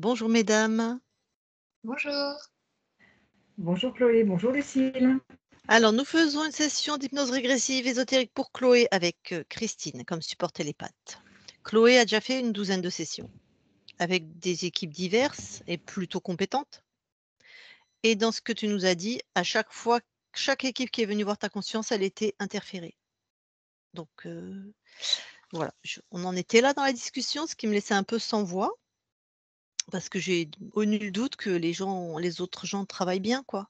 Bonjour mesdames. Bonjour. Bonjour Chloé, bonjour Lucille. Alors nous faisons une session d'hypnose régressive ésotérique pour Chloé avec Christine comme support télépathe. Chloé a déjà fait une douzaine de sessions avec des équipes diverses et plutôt compétentes. Et dans ce que tu nous as dit, à chaque fois, chaque équipe qui est venue voir ta conscience, elle était interférée. Donc voilà, on en était là dans la discussion, ce qui me laissait un peu sans voix, parce que j'ai au nul doute que les autres gens travaillent bien, quoi.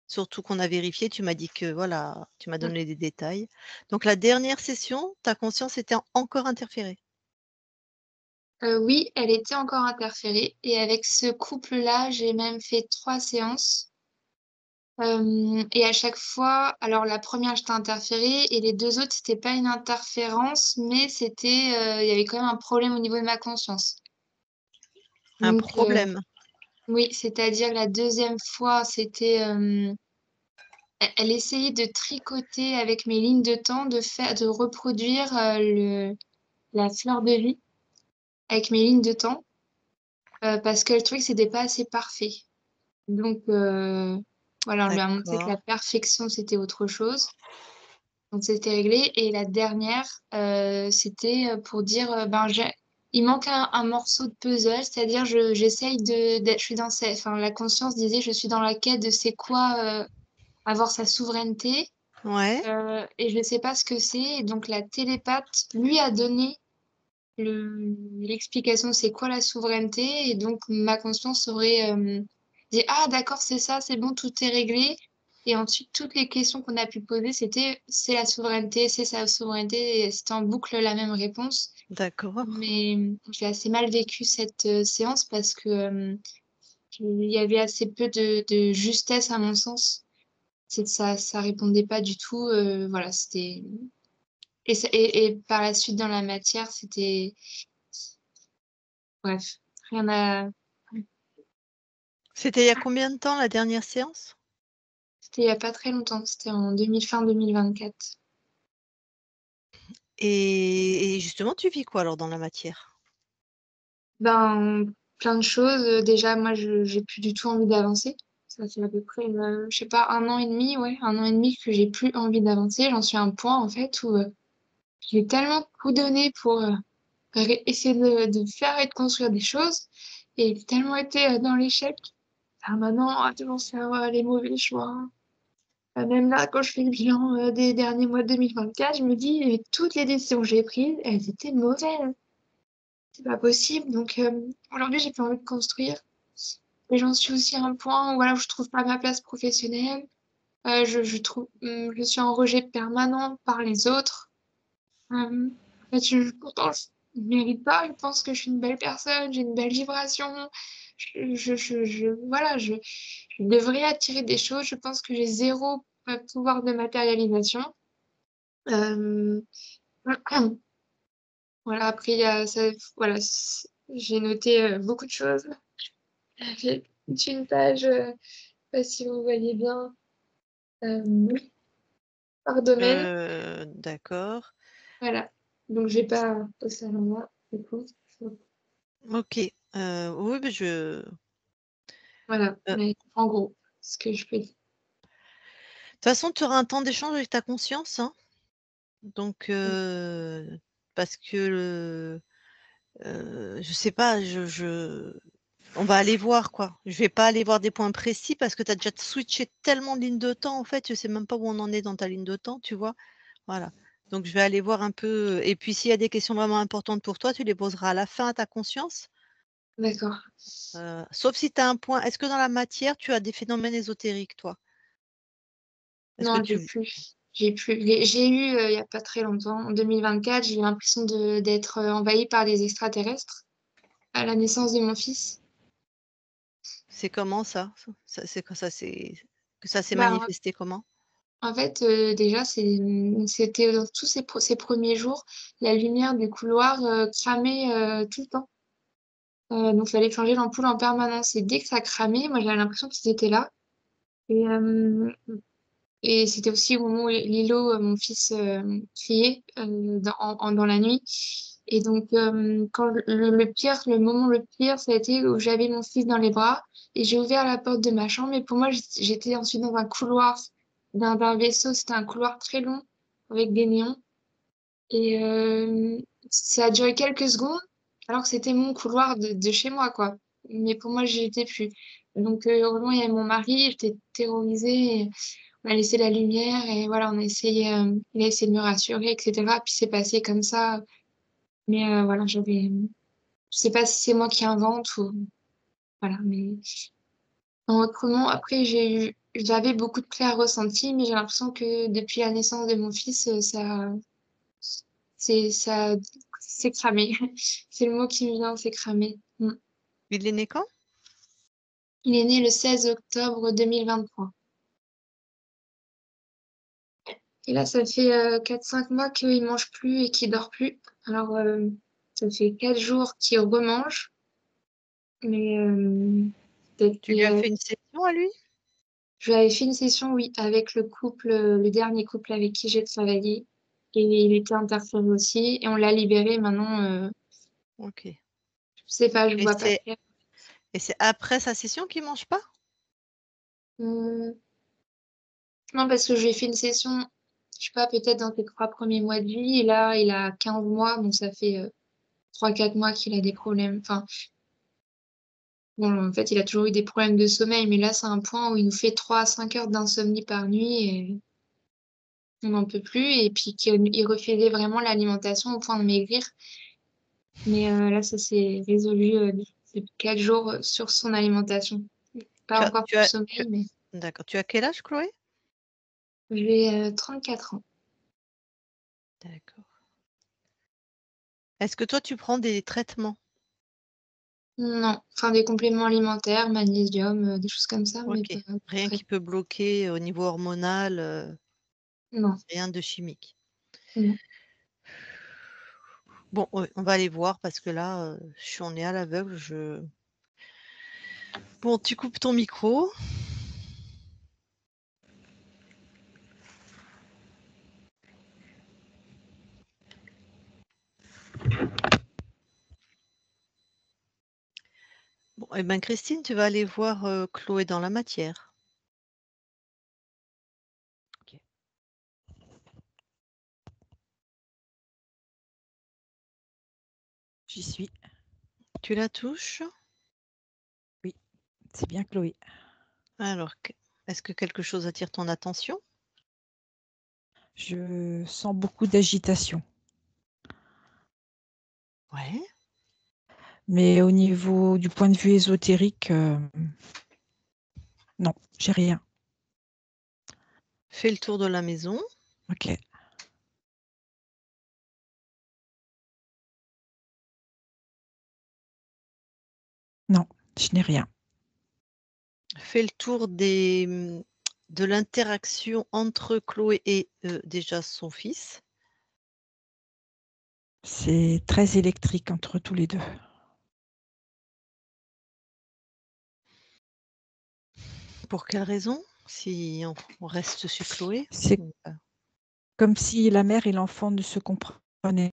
Surtout qu'on a vérifié, tu m'as dit que voilà, tu m'as Mmh. donné des détails. Donc la dernière session, ta conscience était encore interférée? Oui, elle était encore interférée et avec ce couple-là, j'ai même fait 3 séances. Et à chaque fois alors la première j'étais interférée et les 2 autres, c'était pas une interférence, mais c'était, il y avait quand même un problème au niveau de ma conscience. Un Donc problème? oui, c'est-à-dire la deuxième fois, c'était, elle essayait de tricoter avec mes lignes de temps, de reproduire, la fleur de vie avec mes lignes de temps. Parce que le truc, c'était pas assez parfait. Donc, voilà, on lui a montré que D'accord. la perfection, c'était autre chose. Donc, c'était réglé. Et la dernière, c'était pour dire, ben, il manque un morceau de puzzle, c'est-à-dire, j'essaye je suis dans enfin, la conscience disait, je suis dans la quête de c'est quoi, avoir sa souveraineté. Ouais, Et je ne sais pas ce que c'est. Et donc, la télépathe lui a donné l'explication, c'est quoi la souveraineté. Et donc, ma conscience aurait dit, ah, d'accord, c'est ça, c'est bon, tout est réglé. Et ensuite, toutes les questions qu'on a pu poser, c'était, c'est la souveraineté, c'est sa souveraineté. Et c'était en boucle la même réponse. d'accord. Mais j'ai assez mal vécu cette séance parce que il y avait assez peu de justesse à mon sens. Ça répondait pas du tout. Voilà, c'était. Et par la suite, dans la matière, c'était. Bref, rien à. C'était il y a combien de temps la dernière séance? C'était il y a pas très longtemps, c'était en fin 2024. Et justement, tu vis quoi alors dans la matière? Ben, plein de choses. Déjà, moi, j'ai plus du tout envie d'avancer. Ça fait à peu près, je sais pas, 1 an et demi, ouais, 1 an et demi que j'ai plus envie d'avancer. J'en suis à un point, en fait, où j'ai tellement tout donné pour essayer de faire et de construire des choses. Et j'ai tellement été dans l'échec. Ah, maintenant, à commencer à avoir les mauvais choix. Même là, quand je fais le bilan des derniers mois de 2024, je me dis, toutes les décisions que j'ai prises, elles étaient mauvaises. C'est pas possible. Donc aujourd'hui, j'ai pas envie de construire. Et j'en suis aussi à un point où, voilà, où je trouve pas ma place professionnelle. Je suis en rejet permanent par les autres. En fait, pourtant, je mérite pas. Je pense que je suis une belle personne, j'ai une belle vibration. Voilà, je devrais attirer des choses. Je pense que j'ai zéro pouvoir de matérialisation. Euh, voilà, après, il y a ça, voilà, j'ai noté beaucoup de choses. J'ai toute une page, je sais pas si vous voyez bien, euh, par domaine. D'accord. Voilà. Donc, j'ai pas au salon moi, du coup. OK. Oui, mais Voilà, de mais en gros, ce que je peux dire. toute façon, tu auras un temps d'échange avec ta conscience, hein. Donc parce que je sais pas, on va aller voir, quoi. Je vais pas aller voir des points précis parce que tu as déjà switché tellement de lignes de temps, en fait, je sais même pas où on en est dans ta ligne de temps, tu vois? Voilà. Donc je vais aller voir un peu et puis s'il y a des questions vraiment importantes pour toi, tu les poseras à la fin à ta conscience. D'accord. Sauf si tu as un point est-ce que dans la matière, tu as des phénomènes ésotériques, toi? Est-ce que Non, tu j'ai plus. J'ai eu, il y a pas très longtemps, en 2024, j'ai eu l'impression d'être envahie par des extraterrestres à la naissance de mon fils. c'est comment ça? Ça c'est que ça s'est Bah, manifesté comment? en fait, déjà, c'était dans tous ces premiers jours, la lumière du couloir cramait tout le temps. Donc, il fallait changer l'ampoule en permanence. Et dès que ça cramait, moi, j'avais l'impression qu'ils étaient là. Et, euh, et c'était aussi au moment où Lilo, mon fils, criait dans la nuit. Et donc, quand le moment le pire, ça a été où j'avais mon fils dans les bras et j'ai ouvert la porte de ma chambre. Et pour moi, j'étais ensuite dans un couloir d'un vaisseau. C'était un couloir très long avec des néons. Et ça a duré quelques secondes, alors que c'était mon couloir de chez moi, quoi. Mais pour moi, j'y étais plus. Donc, heureusement, il y avait mon mari, j'étais terrorisée. Et on a laissé la lumière et voilà, il a essayé de me rassurer, etc. Puis c'est passé comme ça. Mais voilà, je sais pas si c'est moi qui invente ou voilà. Mais autrement, après, j'avais beaucoup de clairs ressentis, mais j'ai l'impression que depuis la naissance de mon fils, ça s'est cramé. C'est le mot qui me vient, c'est cramé. Mm. Il est né quand? Il est né le 16 octobre 2023. Et là, ça fait 4-5 mois qu'il mange plus et qu'il dort plus. Alors, ça fait 4 jours qu'il remange. Mais peut-être Tu lui as fait une session à lui? je lui avais fait une session, oui, avec le dernier couple avec qui j'ai travaillé. Et il était interféré aussi. Et on l'a libéré. Maintenant, Ok. je sais pas, je Et vois pas c'est clair. et c'est après sa session qu'il mange pas? Hum, Non, parce que j'ai fait une session, je sais pas, peut-être dans les 3 premiers mois de vie. Et là, il a 15 mois. Donc, ça fait 3-4 mois qu'il a des problèmes. Enfin, bon, en fait, il a toujours eu des problèmes de sommeil. Mais là, c'est un point où il nous fait 3 à 5 heures d'insomnie par nuit. Et on n'en peut plus. Et puis qu'il refusait vraiment l'alimentation au point de maigrir. Mais là, ça s'est résolu depuis 4 jours sur son alimentation. Tu Pas as, encore tu pour le as, tu sommeil, mais D'accord. Tu as quel âge, Chloé? j'ai 34 ans. D'accord. Est-ce que toi, tu prends des traitements? Non, enfin des compléments alimentaires, magnésium, des choses comme ça, mais Ok. pas de Rien qui traitement. peut bloquer au niveau hormonal, Non, rien de chimique. non. Bon, ouais, on va aller voir parce que là, on est à l'aveugle. Bon, tu coupes ton micro. Bon, eh ben Christine, tu vas aller voir Chloé dans la matière. Ok. J'y suis. Tu la touches? Oui, c'est bien Chloé. Alors, est-ce que quelque chose attire ton attention? Je sens beaucoup d'agitation. Ouais. Mais au niveau du point de vue ésotérique, non, j'ai rien. Fais le tour de la maison. Ok. Non, je n'ai rien. Fais le tour de l'interaction entre Chloé et déjà son fils. C'est très électrique entre tous les deux. Pour quelle raison? Si on reste sur Chloé? C'est comme si la mère et l'enfant ne se comprenaient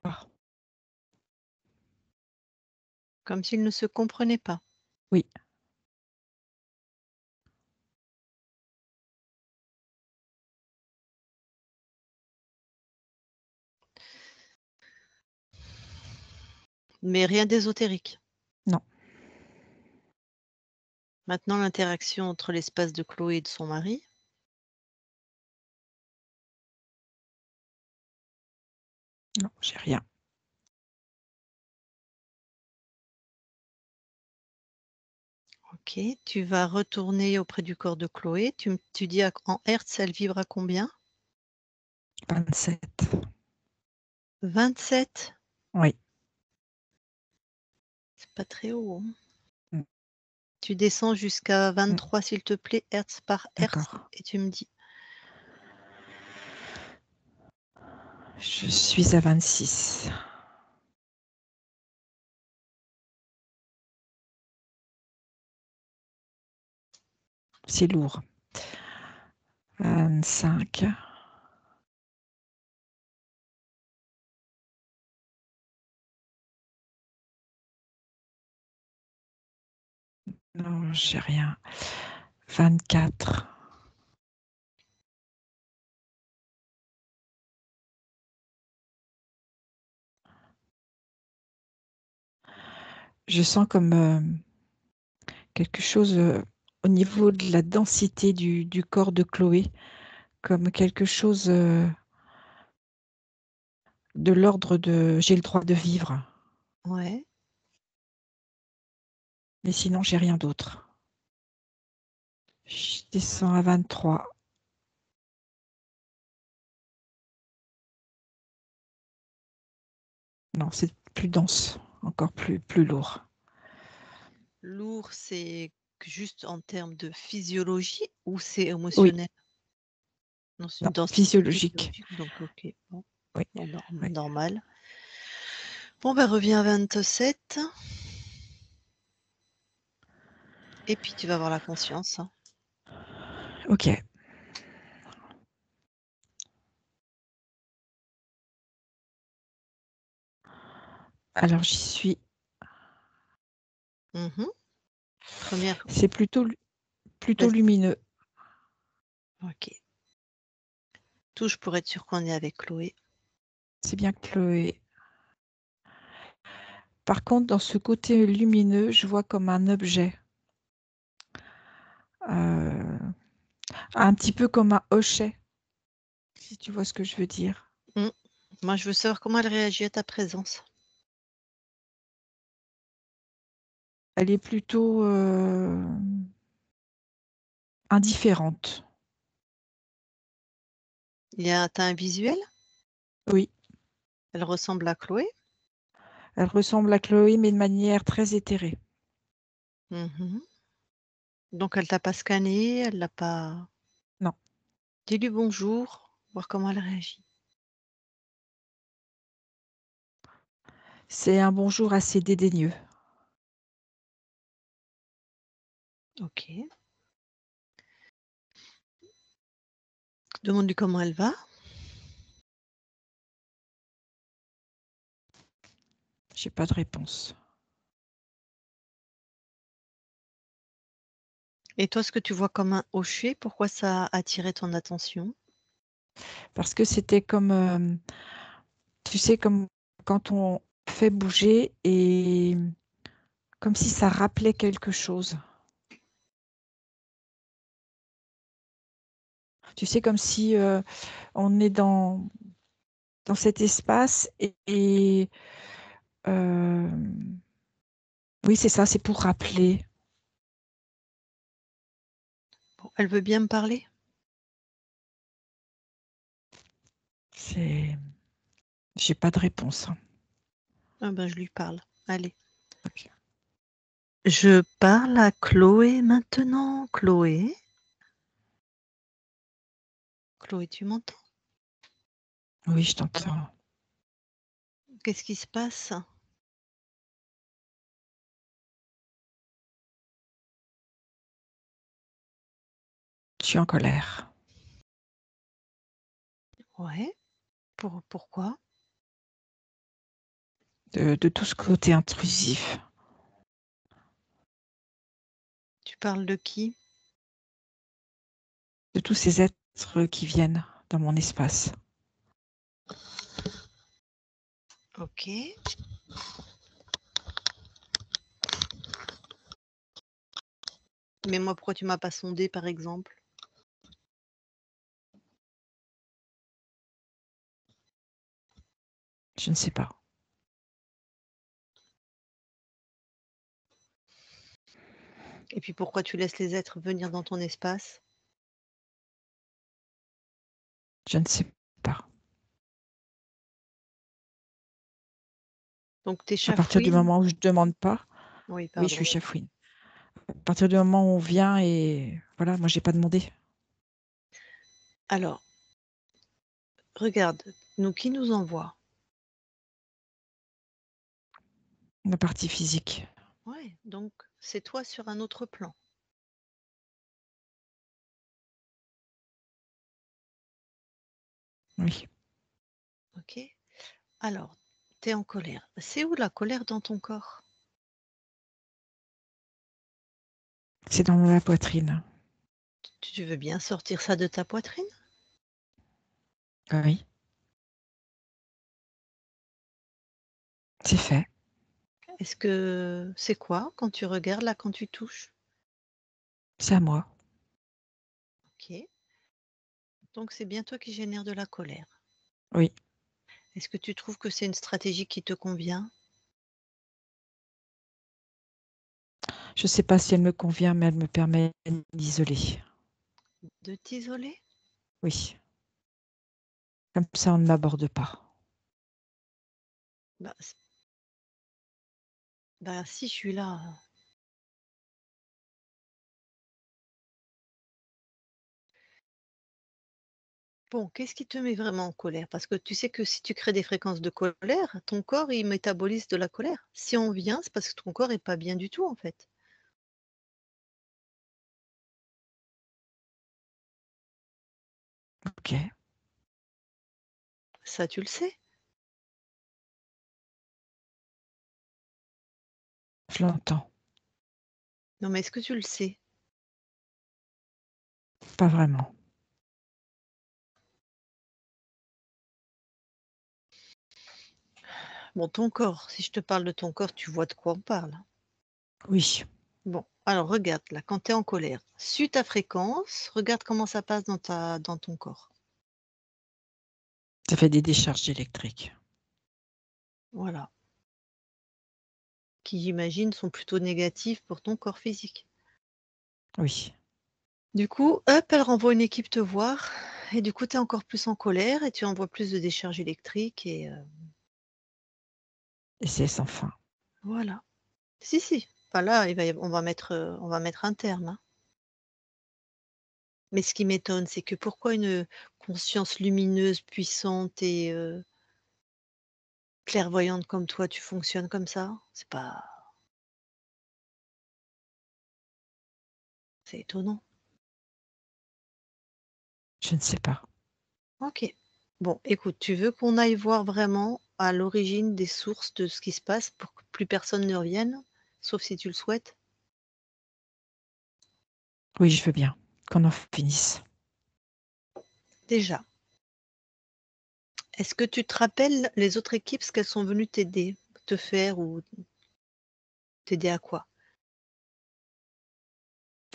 pas. Comme s'ils ne se comprenaient pas. Oui, Mais rien d'ésotérique. non, Maintenant, l'interaction entre l'espace de Chloé et de son mari. non, j'ai rien. Ok, tu vas retourner auprès du corps de Chloé. Tu dis en hertz, elle vibre à combien? 27. 27. Oui. C'est pas très haut, hein. Mm, Tu descends jusqu'à mm, 23, s'il te plaît, hertz par hertz, d'accord. et tu me dis. Je suis à 26. C'est lourd. 25. Non, j'ai rien. 24. Je sens comme quelque chose au niveau de la densité du corps de Chloé, comme quelque chose de l'ordre de j'ai le droit de vivre. Ouais. Mais sinon, j'ai rien d'autre. Je descends à 23. Non, c'est plus dense, encore plus lourd. Lourd, c'est juste en termes de physiologie ou c'est Oui, émotionnel? Non, c'est non, une densité physiologique. physiologique, donc ok. Bon, Oui, bon, oui. normal. Bon, ben reviens à 27. Et puis tu vas avoir la conscience. Hein. Ok. Alors, j'y suis. Première. C'est plutôt Vas-y. lumineux. Ok. Touche pour être sûr qu'on est avec Chloé. C'est bien Chloé. Par contre, dans ce côté lumineux, je vois comme un objet. Un petit peu comme un hochet, si tu vois ce que je veux dire. Moi, je veux savoir comment elle réagit à ta présence. Elle est plutôt indifférente. T'as un visuel? Oui, Elle ressemble à Chloé? elle ressemble à Chloé, mais de manière très éthérée. Mhm. Donc, elle t'a pas scanné, elle l'a pas. Non, Dis-lui bonjour, voir comment elle réagit. c'est un bonjour assez dédaigneux. Ok. Demande-lui comment elle va. J'ai pas de réponse. Et toi, ce que tu vois comme un hochet, pourquoi ça a attiré ton attention? Parce que c'était comme, tu sais, comme quand on fait bouger et comme si ça rappelait quelque chose. Tu sais, comme si on est dans cet espace et euh, oui, c'est ça, c'est pour rappeler. Bon, elle veut bien me parler? J'ai pas de réponse. Ah ben, je lui parle. Allez. Ok. Je parle à Chloé maintenant. Chloé? Chloé, tu m'entends? Oui, je t'entends. Qu'est-ce qui se passe? Je suis en colère Ouais. Pourquoi? de tout ce côté intrusif, Tu parles de qui? de tous ces êtres qui viennent dans mon espace. Ok. Mais moi, pourquoi tu m'as pas sondé, par exemple? Je ne sais pas. Et puis pourquoi tu laisses les êtres venir dans ton espace? Je ne sais pas. Donc t'es À partir du chafouine? moment où je ne demande pas, Oui, oui, je suis pardon. chafouine. À partir du moment où on vient et voilà, moi, j'ai pas demandé. Alors, regarde, qui nous envoie? La partie physique. Ouais, donc c'est toi sur un autre plan. Oui. Ok? Alors, tu es en colère. C'est où la colère dans ton corps? C'est dans la poitrine. Tu veux bien sortir ça de ta poitrine? Oui. C'est fait. Est-ce que c'est quoi quand tu regardes là, quand tu touches? C'est à moi. OK. Donc c'est bien toi qui génère de la colère. Oui. Est-ce que tu trouves que c'est une stratégie qui te convient? Je ne sais pas si elle me convient, mais elle me permet d'isoler. De t'isoler? Oui. Comme ça, on ne m'aborde pas. Bah, bah si, je suis là. Bon, qu'est-ce qui te met vraiment en colère? Parce que tu sais que si tu crées des fréquences de colère, ton corps, il métabolise de la colère. Si on vient, c'est parce que ton corps est pas bien du tout, en fait. Ok. Ça, tu le sais. Je l'entends. Non, mais est-ce que tu le sais? Pas vraiment. Bon, ton corps, si je te parle de ton corps, tu vois de quoi on parle. Oui. Bon, alors regarde, là, quand tu es en colère, suis ta fréquence, regarde comment ça passe dans ton corps. Ça fait des décharges électriques. Voilà. Qui, j'imagine, sont plutôt négatives pour ton corps physique. Oui. Du coup, hop, elle renvoie une équipe te voir, et du coup, tu es encore plus en colère et tu envoies plus de décharges électriques et Et c'est sans fin. voilà. Si, si. Enfin là, on va mettre un terme, hein. Mais ce qui m'étonne, c'est que pourquoi une conscience lumineuse, puissante et clairvoyante comme toi, tu fonctionnes comme ça? C'est étonnant. Je ne sais pas. OK. Bon, écoute, tu veux qu'on aille voir vraiment à l'origine des sources de ce qui se passe pour que plus personne ne revienne? Sauf si tu le souhaites? Oui, je veux bien qu'on en finisse. Déjà, est-ce que tu te rappelles les autres équipes, ce qu'elles sont venues t'aider, te faire ou t'aider à quoi?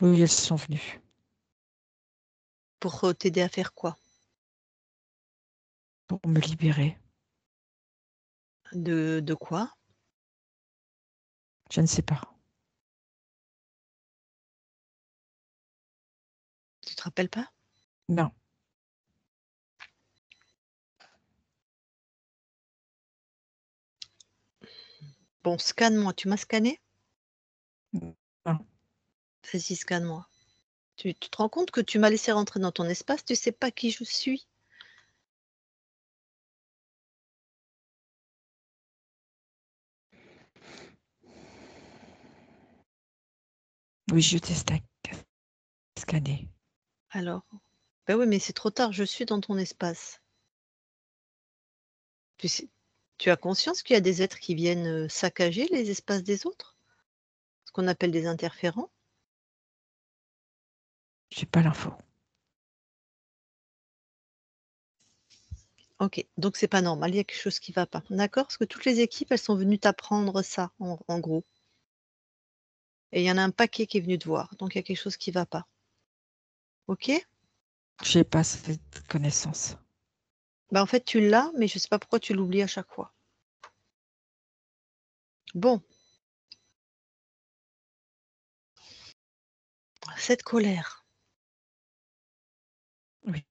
Oui, elles sont venues. Pour, t'aider à faire quoi? Pour me libérer. De quoi? Je ne sais pas. Tu te rappelles pas? Non. Bon, scanne-moi. Tu m'as scanné? Non. Vas-y, scanne-moi. Tu te rends compte que tu m'as laissé rentrer dans ton espace, tu sais pas qui je suis? Oui, je t'ai scanné. Alors? Ben oui, mais c'est trop tard, je suis dans ton espace. Tu sais tu as conscience qu'il y a des êtres qui viennent, saccager les espaces des autres? Ce qu'on appelle des interférents? J'ai pas l'info. OK, donc c'est pas normal, il y a quelque chose qui va pas. D'accord? Parce que toutes les équipes, elles sont venues t'apprendre ça, en gros. Et il y en a un paquet qui est venu te voir, donc il y a quelque chose qui va pas. OK? J'ai pas cette connaissance. Bah, en fait, tu l'as, mais je sais pas pourquoi tu l'oublies à chaque fois. Bon, cette colère, Oui.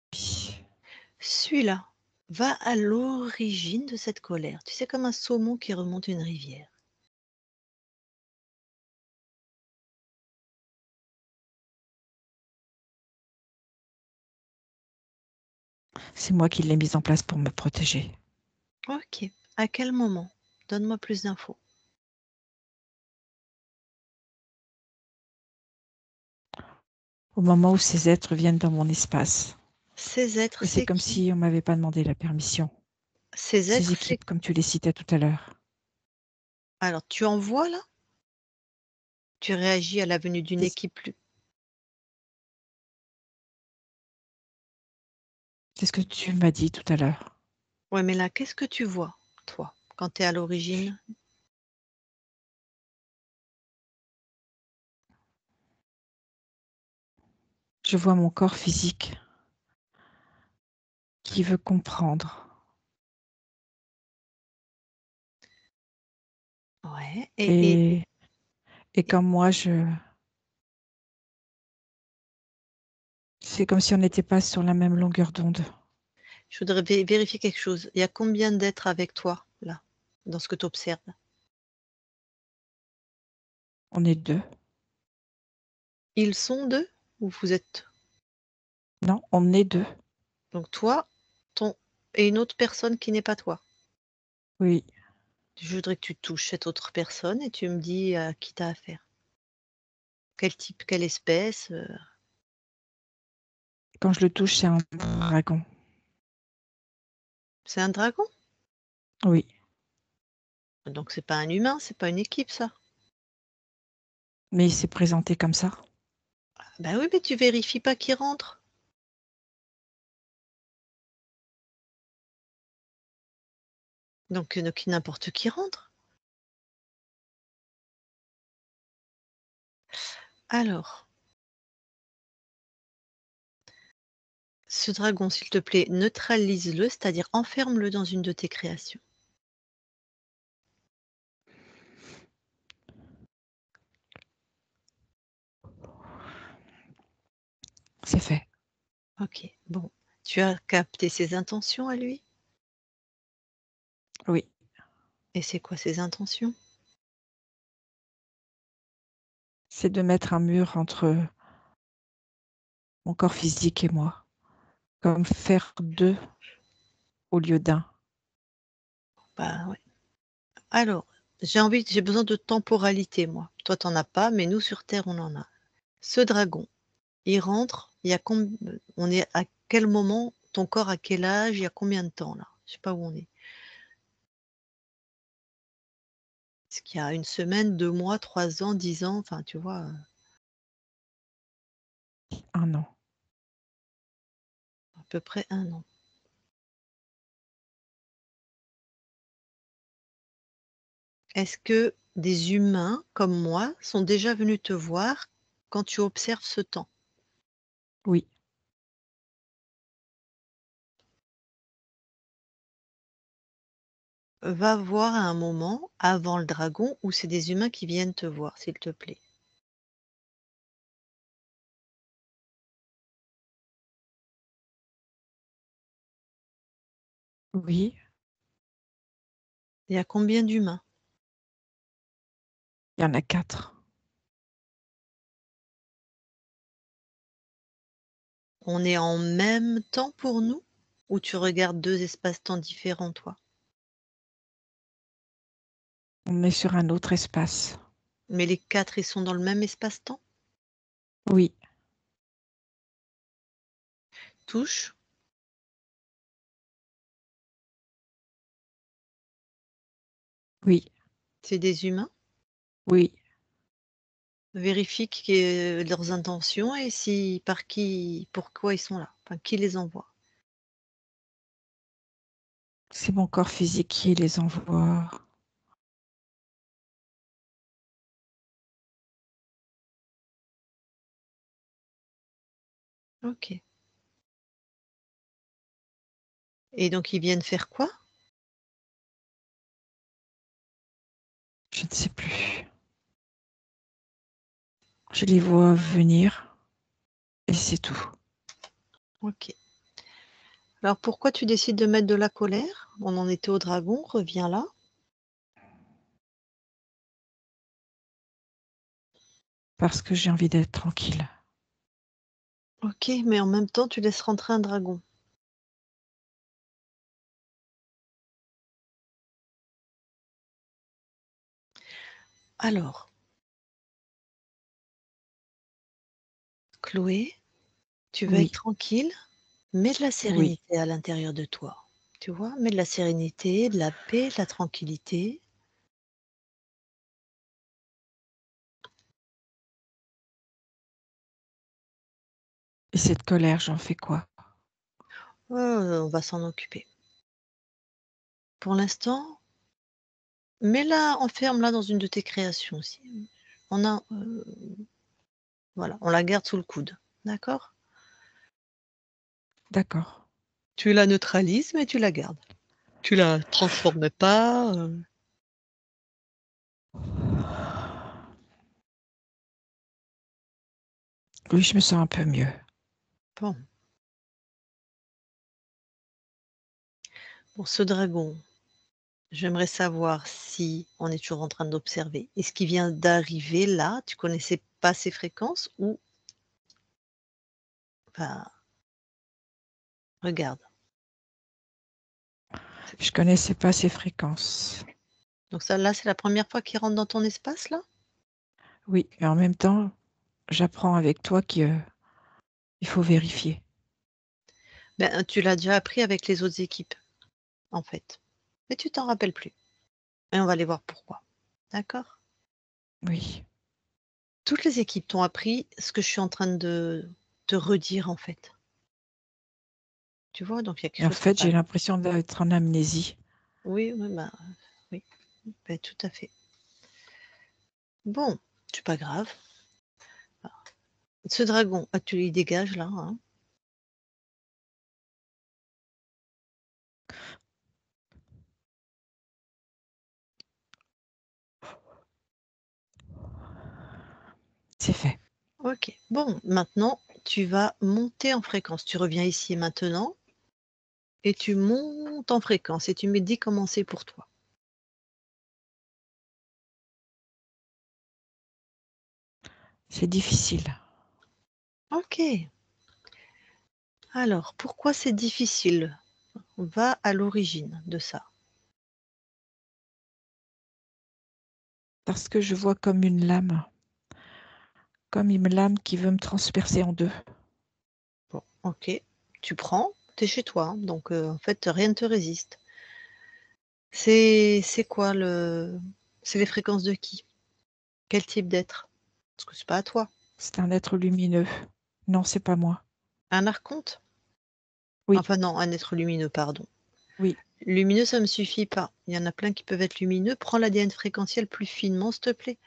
suis-la, va à l'origine de cette colère. Tu sais, comme un saumon qui remonte une rivière. C'est moi qui l'ai mise en place pour me protéger. OK. À quel moment? Donne-moi plus d'infos. Au moment où ces êtres viennent dans mon espace. Ces êtres, Et c'est c'est comme qui? si on m'avait pas demandé la permission. Ces Ces êtres, c'est équipes, comme tu les citais tout à l'heure. alors tu en vois là? tu réagis à la venue d'une C'est équipe plus... c'est ce que tu m'as dit tout à l'heure. Ouais, mais là, qu'est-ce que tu vois, toi, quand tu es à l'origine? Je vois mon corps physique qui veut comprendre. Ouais. Et comme moi, c'est comme si on n'était pas sur la même longueur d'onde. Je voudrais vérifier quelque chose. Il y a combien d'êtres avec toi, là, dans ce que tu observes? On est deux. Ils sont deux ou vous êtes... Non, on est deux. Donc toi, et une autre personne qui n'est pas toi. Oui. Je voudrais que tu touches cette autre personne et tu me dis à qui tu as affaire. Quel type, quelle espèce? Quand je le touche, c'est un dragon. C'est un dragon? Oui. Donc c'est pas un humain, c'est pas une équipe, ça. Mais il s'est présenté comme ça. Ben oui, mais tu vérifies pas qui rentre. Donc n'importe qui rentre. Alors, ce dragon, s'il te plaît, neutralise-le, c'est-à-dire enferme-le dans une de tes créations. C'est fait. Ok, bon. Tu as capté ses intentions à lui? Oui. Et c'est quoi ses intentions? C'est de mettre un mur entre mon corps physique et moi. Comme faire deux au lieu d'un. Bah ouais. Alors, j'ai besoin de temporalité, moi. Toi, t'en as pas, mais nous, sur Terre, on en a. Ce dragon, il rentre, on est à quel moment, ton corps à quel âge, il y a combien de temps, là? Je sais pas où on est. Est-ce qu'il y a une semaine, 2 mois, 3 ans, 10 ans, enfin, tu vois, Un an. à peu près 1 an. Est-ce que des humains comme moi sont déjà venus te voir quand tu observes ce temps? Oui. Va voir à un moment avant le dragon où c'est des humains qui viennent te voir, s'il te plaît. Oui. Il y a combien d'humains? Il y en a 4. On est en même temps pour nous? Ou tu regardes 2 espaces-temps différents, toi? On est sur un autre espace. Mais les 4, ils sont dans le même espace-temps? Oui. Touche, Oui. c'est des humains. Oui. Vérifie leurs intentions et pourquoi ils sont là, enfin qui les envoie. C'est mon corps physique qui les envoie. Ok. Et donc ils viennent faire quoi? Je ne sais plus. Je les vois venir et c'est tout. Ok. Alors pourquoi tu décides de mettre de la colère? On en était au dragon, reviens là. Parce que j'ai envie d'être tranquille. Ok, mais en même temps tu laisses rentrer un dragon. Alors, Chloé, tu veux être Oui. tranquille, mets de la Oui. sérénité à l'intérieur de toi. Tu vois, mets de la sérénité, de la paix, de la tranquillité. Et cette colère, j'en fais quoi? On va s'en occuper. Pour l'instant, mets-la, enferme-la dans une de tes créations aussi. Voilà, on la garde sous le coude, d'accord? D'accord. Tu la neutralises, mais tu la gardes. Tu la transformes pas. Oui, je me sens un peu mieux. Bon. Pour ce dragon, j'aimerais savoir si on est toujours en train d'observer. Est-ce qu'il vient d'arriver là? Tu connaissais pas ses fréquences ou enfin, regarde. Je connaissais pas ces fréquences. Donc ça, là, c'est la première fois qu'il rentre dans ton espace là? Oui, et en même temps, j'apprends avec toi qu'il faut vérifier. Ben, tu l'as déjà appris avec les autres équipes, en fait. Mais tu t'en rappelles plus. Et on va aller voir pourquoi. D'accord? Oui. Toutes les équipes t'ont appris ce que je suis en train de te redire, en fait. Tu vois? Donc il y a quelque Et en chose qui fait, va. j'ai l'impression d'être en amnésie. Oui, oui, bah, oui, bah, tout à fait. Bon, c'est pas grave. Ce dragon, tu lui dégages là, hein. C'est fait. OK. Bon, maintenant, tu vas monter en fréquence. Tu reviens ici et maintenant et tu montes en fréquence et tu me dis comment c'est pour toi. C'est difficile. OK. Alors, pourquoi c'est difficile? Va à l'origine de ça. Parce que je vois comme une lame qui veut me transpercer en deux. Bon, OK. Tu prends, tu es chez toi, hein, donc en fait, rien ne te résiste. C'est quoi c'est les fréquences de qui? Quel type d'être? Parce que c'est pas à toi. C'est un être lumineux. Non, c'est pas moi. Un archonte? Oui, Enfin non, un être lumineux, pardon. oui, Lumineux, ça me suffit pas. Il y en a plein qui peuvent être lumineux. Prends l'ADN fréquentiel plus finement, s'il te plaît.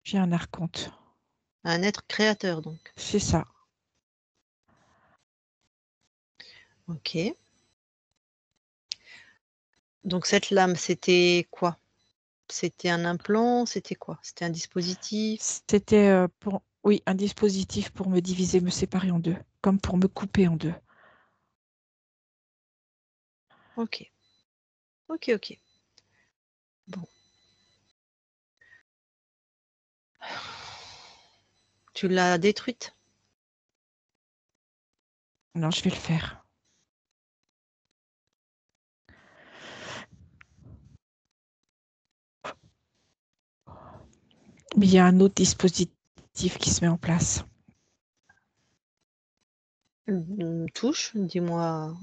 j'ai un archonte. Un être créateur, donc. C'est ça. OK. Donc cette lame, c'était quoi? C'était un implant? C'était quoi? C'était un dispositif? C'était oui, un dispositif pour me diviser, me séparer en deux, comme pour me couper en deux. OK. OK, OK. Bon. Tu l'as détruite? Non, je vais le faire. Mais il y a un autre dispositif qui se met en place. Touche, dis-moi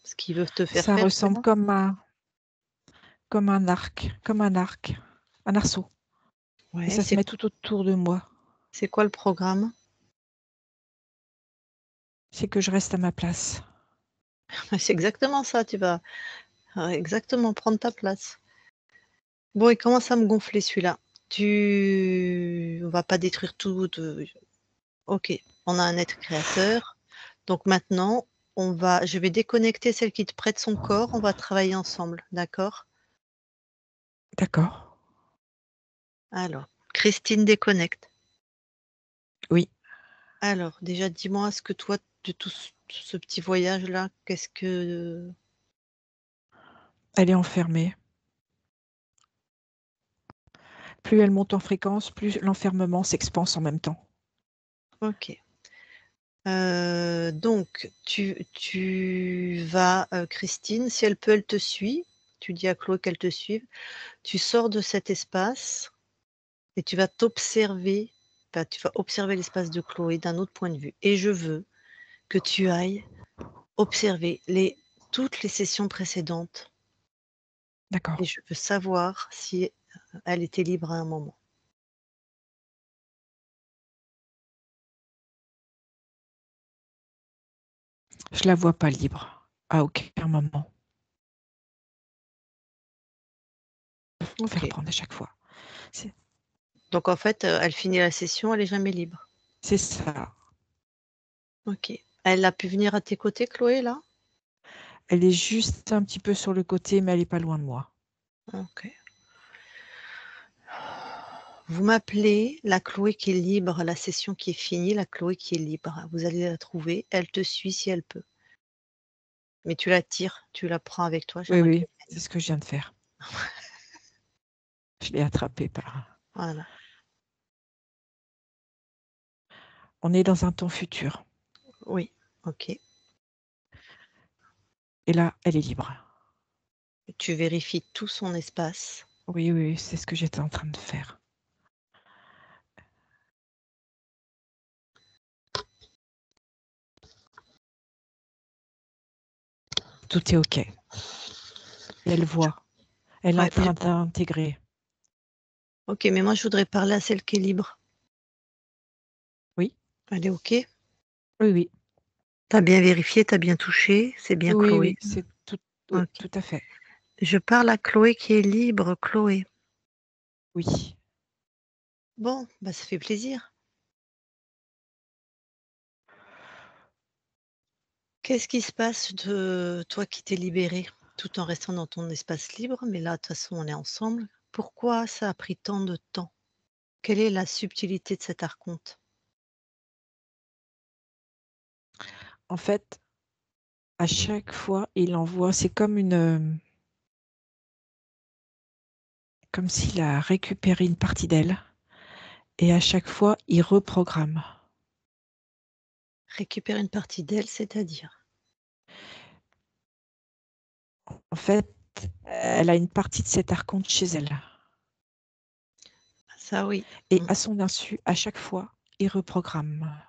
ce qu'ils veulent te faire Ça faire, ressemble justement. comme un arc, un arceau. Et Ouais, ça se met tout autour de moi. c'est quoi le programme? C'est que je reste à ma place. C'est exactement ça, tu vas exactement prendre ta place. Bon, il commence à me gonfler celui-là. On va pas détruire tout. Ok, on a un être créateur. Donc maintenant, je vais déconnecter celle qui te prête son corps. On va travailler ensemble, d'accord? D'accord? Alors, Christine déconnecte. Oui. Alors, déjà, dis-moi ce que toi, de tout ce petit voyage-là, qu'est-ce que... Elle est enfermée. Plus elle monte en fréquence, plus l'enfermement s'expanse en même temps. Ok. Donc, tu vas, Christine, si elle peut, elle te suit. Tu dis à Chloé qu'elle te suive. Tu sors de cet espace et tu vas t'observer. Enfin, tu vas observer l'espace de Chloé d'un autre point de vue. Et je veux que tu ailles observer toutes les sessions précédentes. Et D'accord. je veux savoir si elle était libre à un moment. Je la vois pas libre, à aucun moment. Faut faire Ok. prendre à chaque fois. Donc en fait, elle finit la session, elle est jamais libre. C'est ça. Ok. Elle a pu venir à tes côtés, Chloé, là? Elle est juste un petit peu sur le côté, mais elle est pas loin de moi. Ok. Vous m'appelez la Chloé qui est libre, la session qui est finie, la Chloé qui est libre. Vous allez la trouver. Elle te suit si elle peut. Mais tu la tires, tu la prends avec toi. Oui, J'aimerais oui, qu'elle c'est vienne. ce que je viens de faire. Je l'ai attrapée par. Voilà. On est dans un temps futur. Oui. Ok. Et là, elle est libre. Tu vérifies tout son espace. Oui, oui, c'est ce que j'étais en train de faire. Tout est OK. Et elle voit. Elle est en Ouais, train d'intégrer. ok, mais moi je voudrais parler à celle qui est libre. Oui, Elle est ok? oui, oui. T'as bien vérifié, t'as bien touché, c'est bien Oui, Chloé. oui, c'est tout. Oui, Ok. tout à fait. Je parle à Chloé qui est libre, Chloé. Oui. Bon, bah ça fait plaisir. Qu'est-ce qui se passe de toi qui t'es libérée tout en restant dans ton espace libre? Mais là, de toute façon, on est ensemble. Pourquoi ça a pris tant de temps? Quelle est la subtilité de cet archonte? En fait, à chaque fois, il envoie, c'est comme comme s'il a récupéré une partie d'elle. Et à chaque fois, il reprogramme. Récupérer une partie d'elle, c'est-à-dire? En fait, elle a une partie de cet archonte chez elle. Ça, oui. Et à son insu, à chaque fois, il reprogramme.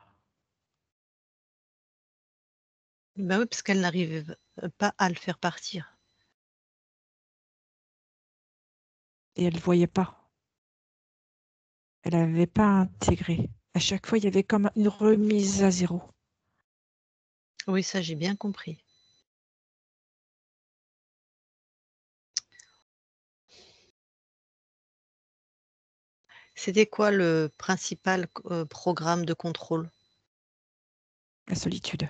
Ben oui, parce qu'elle n'arrive pas à le faire partir. Et elle ne voyait pas. Elle n'avait pas intégré. À chaque fois, il y avait comme une remise à zéro. Oui, ça, j'ai bien compris. C'était quoi le principal programme de contrôle? La solitude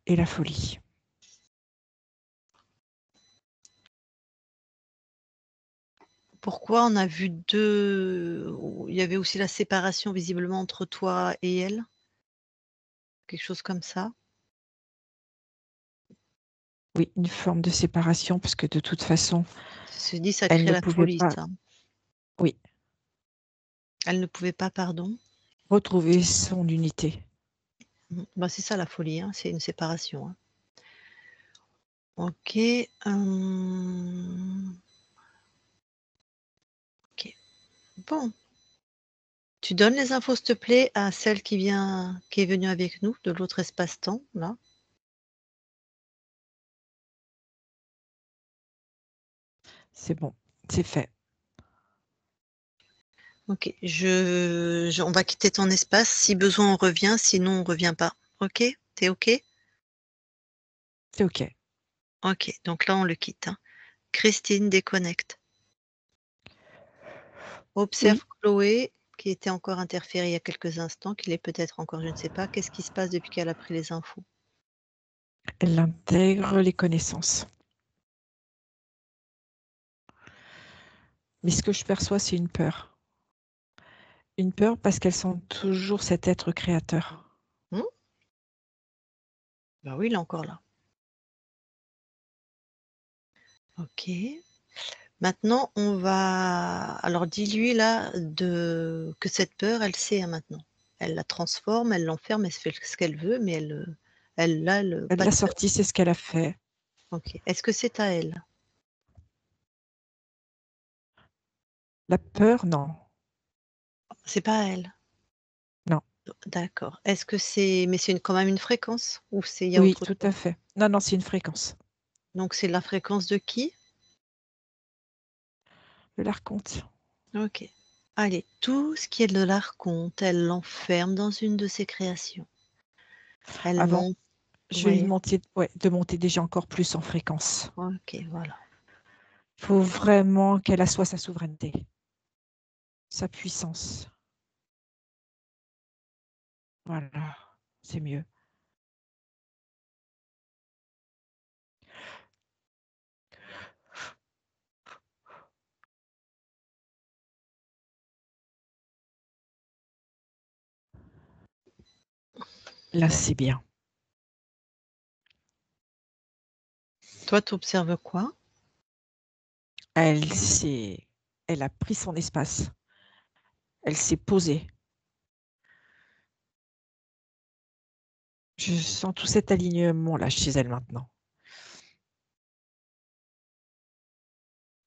et la folie. Pourquoi on a vu deux? Il y avait aussi la séparation visiblement entre toi et elle? Quelque chose comme ça? Oui, une forme de séparation, parce que de toute façon, Se dit, ça elle crée ne la pouvait folie, pas, ça. oui, Elle ne pouvait pas, pardon? retrouver son unité. Bah, c'est ça la folie, hein, c'est une séparation, hein. OK, OK. Bon, tu donnes les infos, s'il te plaît, à celle qui est venue avec nous de l'autre espace-temps, là? C'est bon, c'est fait. OK, on va quitter ton espace. Si besoin, on revient, sinon on revient pas. OK? Tu es OK? C'est OK. OK, donc là, on le quitte, hein. Christine déconnecte. Oui, Observe Chloé, qui était encore interférée il y a quelques instants, qu'il est peut-être encore, je ne sais pas. Qu'est-ce qui se passe depuis qu'elle a pris les infos? elle intègre les connaissances. Mais ce que je perçois, c'est une peur. Une peur parce qu'elle sent toujours cet être créateur. Mmh? Bah oui, il est encore là. OK. Maintenant, on va alors dis-lui là que cette peur, elle sait, hein, maintenant. Elle la transforme, elle l'enferme, elle fait ce qu'elle veut, mais Elle pas l'a de peur. sortie, c'est ce qu'elle a fait. OK. Est-ce que c'est à elle? La peur, non. C'est pas à elle? Non. D'accord. Est-ce que c'est quand même une fréquence ou il y a Oui, autre tout chose? à fait. Non, non, c'est une fréquence. Donc c'est la fréquence de qui? Je la raconte. OK. Allez, tout ce qui est de l'archonte, elle l'enferme dans une de ses créations. Elle Avant, monte. je vais lui Ouais. demander de monter déjà encore plus en fréquence. Ok, voilà. Il faut vraiment qu'elle assoie sa souveraineté, sa puissance. Voilà, c'est mieux. Là, c'est bien. Toi, tu observes quoi? Elle a pris son espace. Elle s'est posée. Je sens tout cet alignement là chez elle maintenant.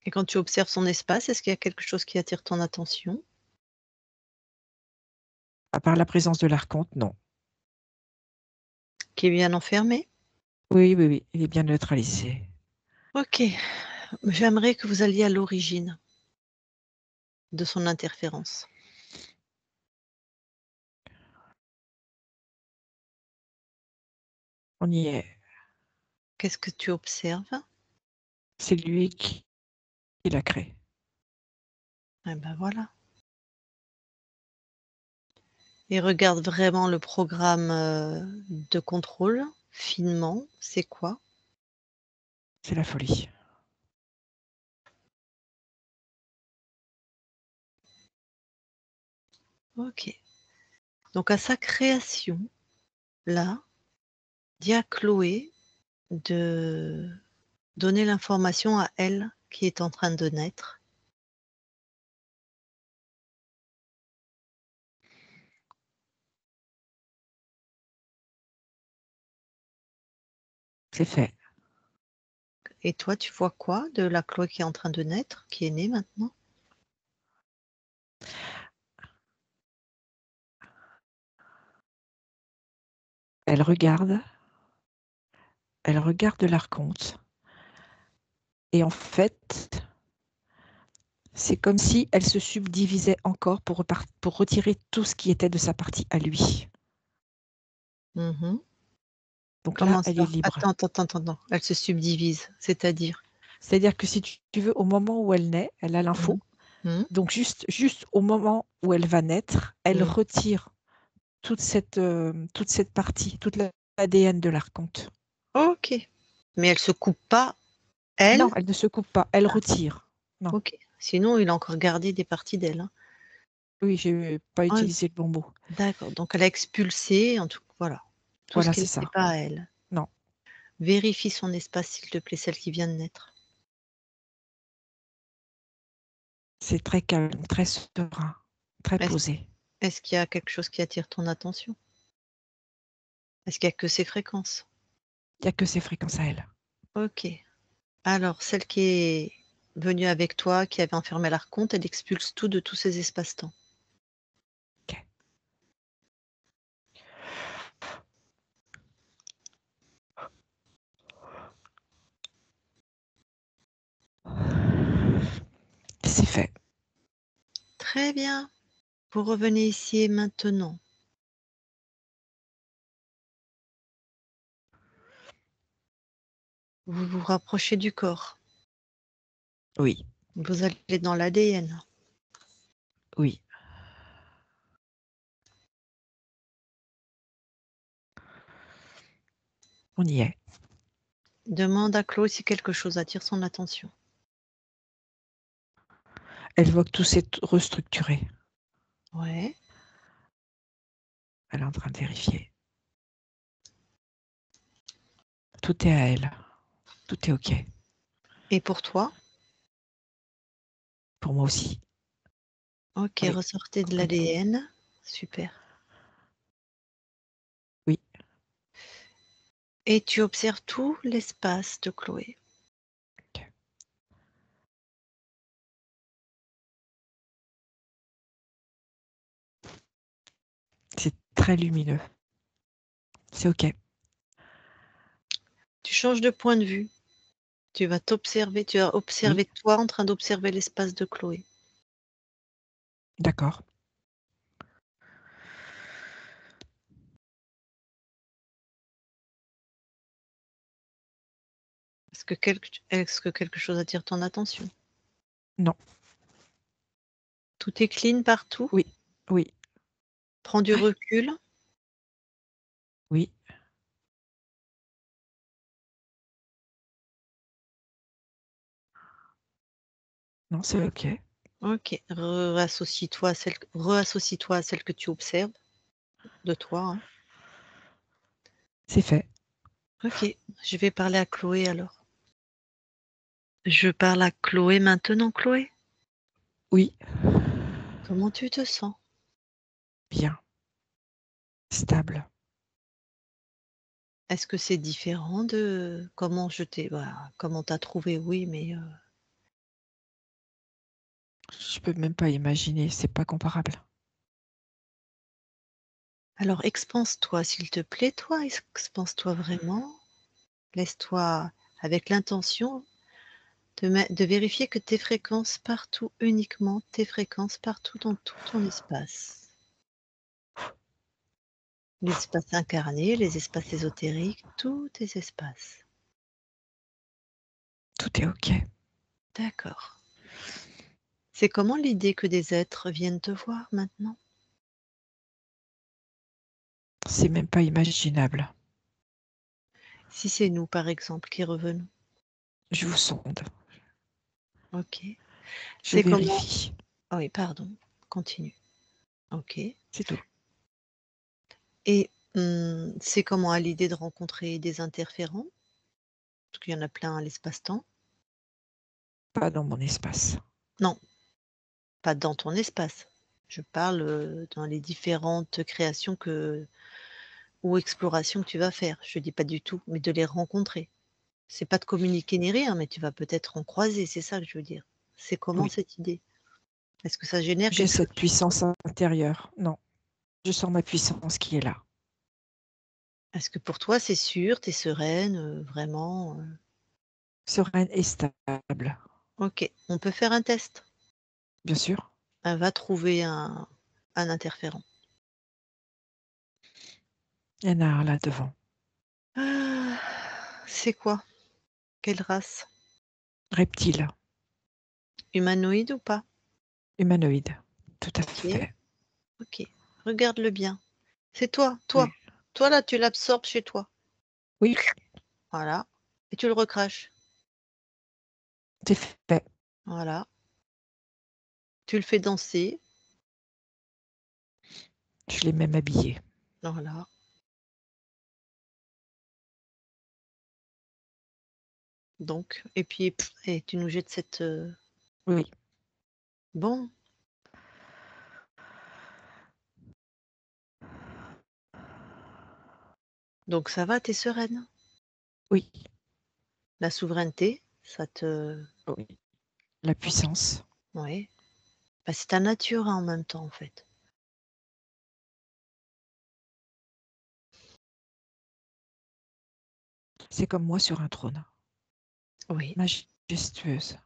Et quand tu observes son espace, est-ce qu'il y a quelque chose qui attire ton attention? À part la présence de l'archonte, non. Qui est bien enfermé? Oui, oui, oui, il est bien neutralisé. Ok. J'aimerais que vous alliez à l'origine de son interférence. On y est. Qu'est-ce que tu observes? C'est lui qui l'a créé. Eh ben voilà. Et regarde vraiment le programme de contrôle finement. C'est quoi? C'est la folie. Ok. Donc à sa création, là, dis à Chloé de donner l'information à elle qui est en train de naître. C'est fait. Et toi, tu vois quoi de la Chloé qui est en train de naître, qui est née maintenant? Elle regarde l'archonte. Et en fait, c'est comme si elle se subdivisait encore pour retirer tout ce qui était de sa partie à lui. Mhm. Donc là, Comment elle est ça? libre. Attends. Elle se subdivise, c'est-à-dire? C'est-à-dire que si tu veux, au moment où elle naît, elle a Mhm. l'info. Mhm. Donc juste au moment où elle va naître, elle Mhm. retire toute cette partie, toute l'ADN de l'archonte. Ok. Mais elle se coupe pas, elle? Non, elle ne se coupe pas, elle Ah, retire. Non, ok. Sinon, il a encore gardé des parties d'elle, hein. oui, je n'ai pas Ouais, utilisé le bon mot. d'accord. Donc elle a expulsé, en tout voilà, tout ce Voilà, qui c'est n'était ça. pas à elle. Non, Vérifie son espace, s'il te plaît, celle qui vient de naître. c'est très calme, très serein, très Est-ce posé. est-ce qu'il y a quelque chose qui attire ton attention? Est-ce qu'il y a que ces fréquences? Il n'y a que ces fréquences à elle. Ok. Alors, celle qui est venue avec toi, qui avait enfermé l'archonte, elle expulse tout de tous ces espaces-temps. Ok. C'est fait. Très bien. Vous revenez ici et maintenant. Vous vous rapprochez du corps. Oui, Vous allez dans l'ADN. oui. On y est. Demande à Chloé si quelque chose attire son attention. Elle voit que tout s'est restructuré. Ouais. Elle est en train de vérifier. Tout est à elle. Tout est OK. Et pour toi? Pour moi aussi. Ok, Oui, ressortez de complètement. l'ADN. Super. Oui, Et tu observes tout l'espace de Chloé. OK. C'est très lumineux. C'est OK. Tu changes de point de vue. Tu vas Oui, observer toi en train d'observer l'espace de Chloé. d'accord. Est-ce que quelque chose attire ton attention? Non. Tout est clean partout? Oui. Oui. Prends du recul. Oui. Non, c'est OK. OK. Reassocie-toi à celle que tu observes de toi, hein. C'est fait. OK. Je vais parler à Chloé alors. Je parle à Chloé maintenant, Chloé? Oui. Comment tu te sens? Bien. Stable. Est-ce que c'est différent de comment comment t'as trouvé? Oui, mais Je peux même pas imaginer, c'est pas comparable. alors expanse-toi, s'il te plaît, toi, expanse-toi vraiment. Laisse-toi avec l'intention de vérifier que tes fréquences partout, uniquement tes fréquences partout dans tout ton espace. L'espace incarné, les espaces ésotériques, tous tes espaces. Tout est OK. D'accord. C'est comment l'idée que des êtres viennent te voir maintenant? C'est même pas imaginable. Si c'est nous, par exemple, qui revenons. Je vous sonde. OK. Je C'est comment vérifie. Ah oui, pardon, continue. OK. C'est tout. Et c'est comment à l'idée de rencontrer des interférents? Parce qu'il y en a plein à l'espace-temps. Pas dans mon espace. Non, pas dans ton espace. Je parle, dans les différentes créations ou explorations que tu vas faire. Je dis pas du tout, mais de les rencontrer. C'est pas de communiquer ni rien, mais tu vas peut-être en croiser, c'est ça que je veux dire. C'est comment Oui. cette idée? Est-ce que ça génère J'ai quelque chose? cette puissance intérieure. Non. Je sens ma puissance qui est là. Est-ce que pour toi c'est sûr, tu es sereine, vraiment, Sereine et stable. OK, on peut faire un test. Bien sûr. Va trouver un interférent. Il y en a un là devant. Ah, c'est quoi? Quelle race? Reptile. Humanoïde ou pas? Humanoïde. Tout à OK, fait. OK. Regarde-le bien. C'est toi, toi. Oui. Toi là, tu l'absorbes chez toi. Oui. Voilà. Et tu le recraches. C'est fait. Voilà. Tu le fais danser. Je l'ai même habillé. Voilà. Donc, et puis, et tu nous jettes cette. Oui. Bon, donc ça va, t'es sereine. Oui. La souveraineté, ça te. Oui. La puissance. Oui. Bah, c'est ta nature hein, en même temps, en fait. C'est comme moi sur un trône. Oui. Majestueuse.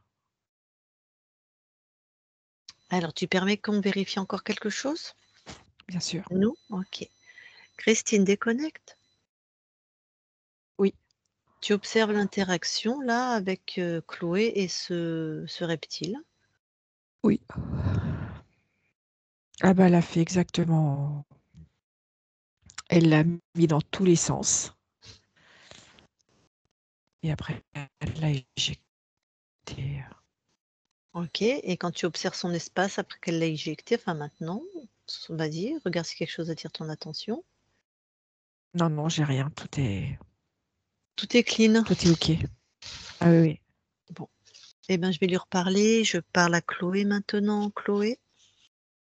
Alors, tu permets qu'on vérifie encore quelque chose? Bien sûr. Nous? Ok. Christine, déconnecte. Oui. Tu observes l'interaction là avec Chloé et ce reptile. Oui. Ah bah, elle a fait exactement. Elle l'a mis dans tous les sens. Et après, elle l'a éjecté. Ok. Et quand tu observes son espace après qu'elle l'a éjecté, enfin maintenant, vas-y, regarde si quelque chose attire ton attention. Non, non, j'ai rien. Tout est clean. Tout est OK. Ah oui, oui. Bon. Eh ben, je vais lui reparler. Je parle à Chloé maintenant. Chloé.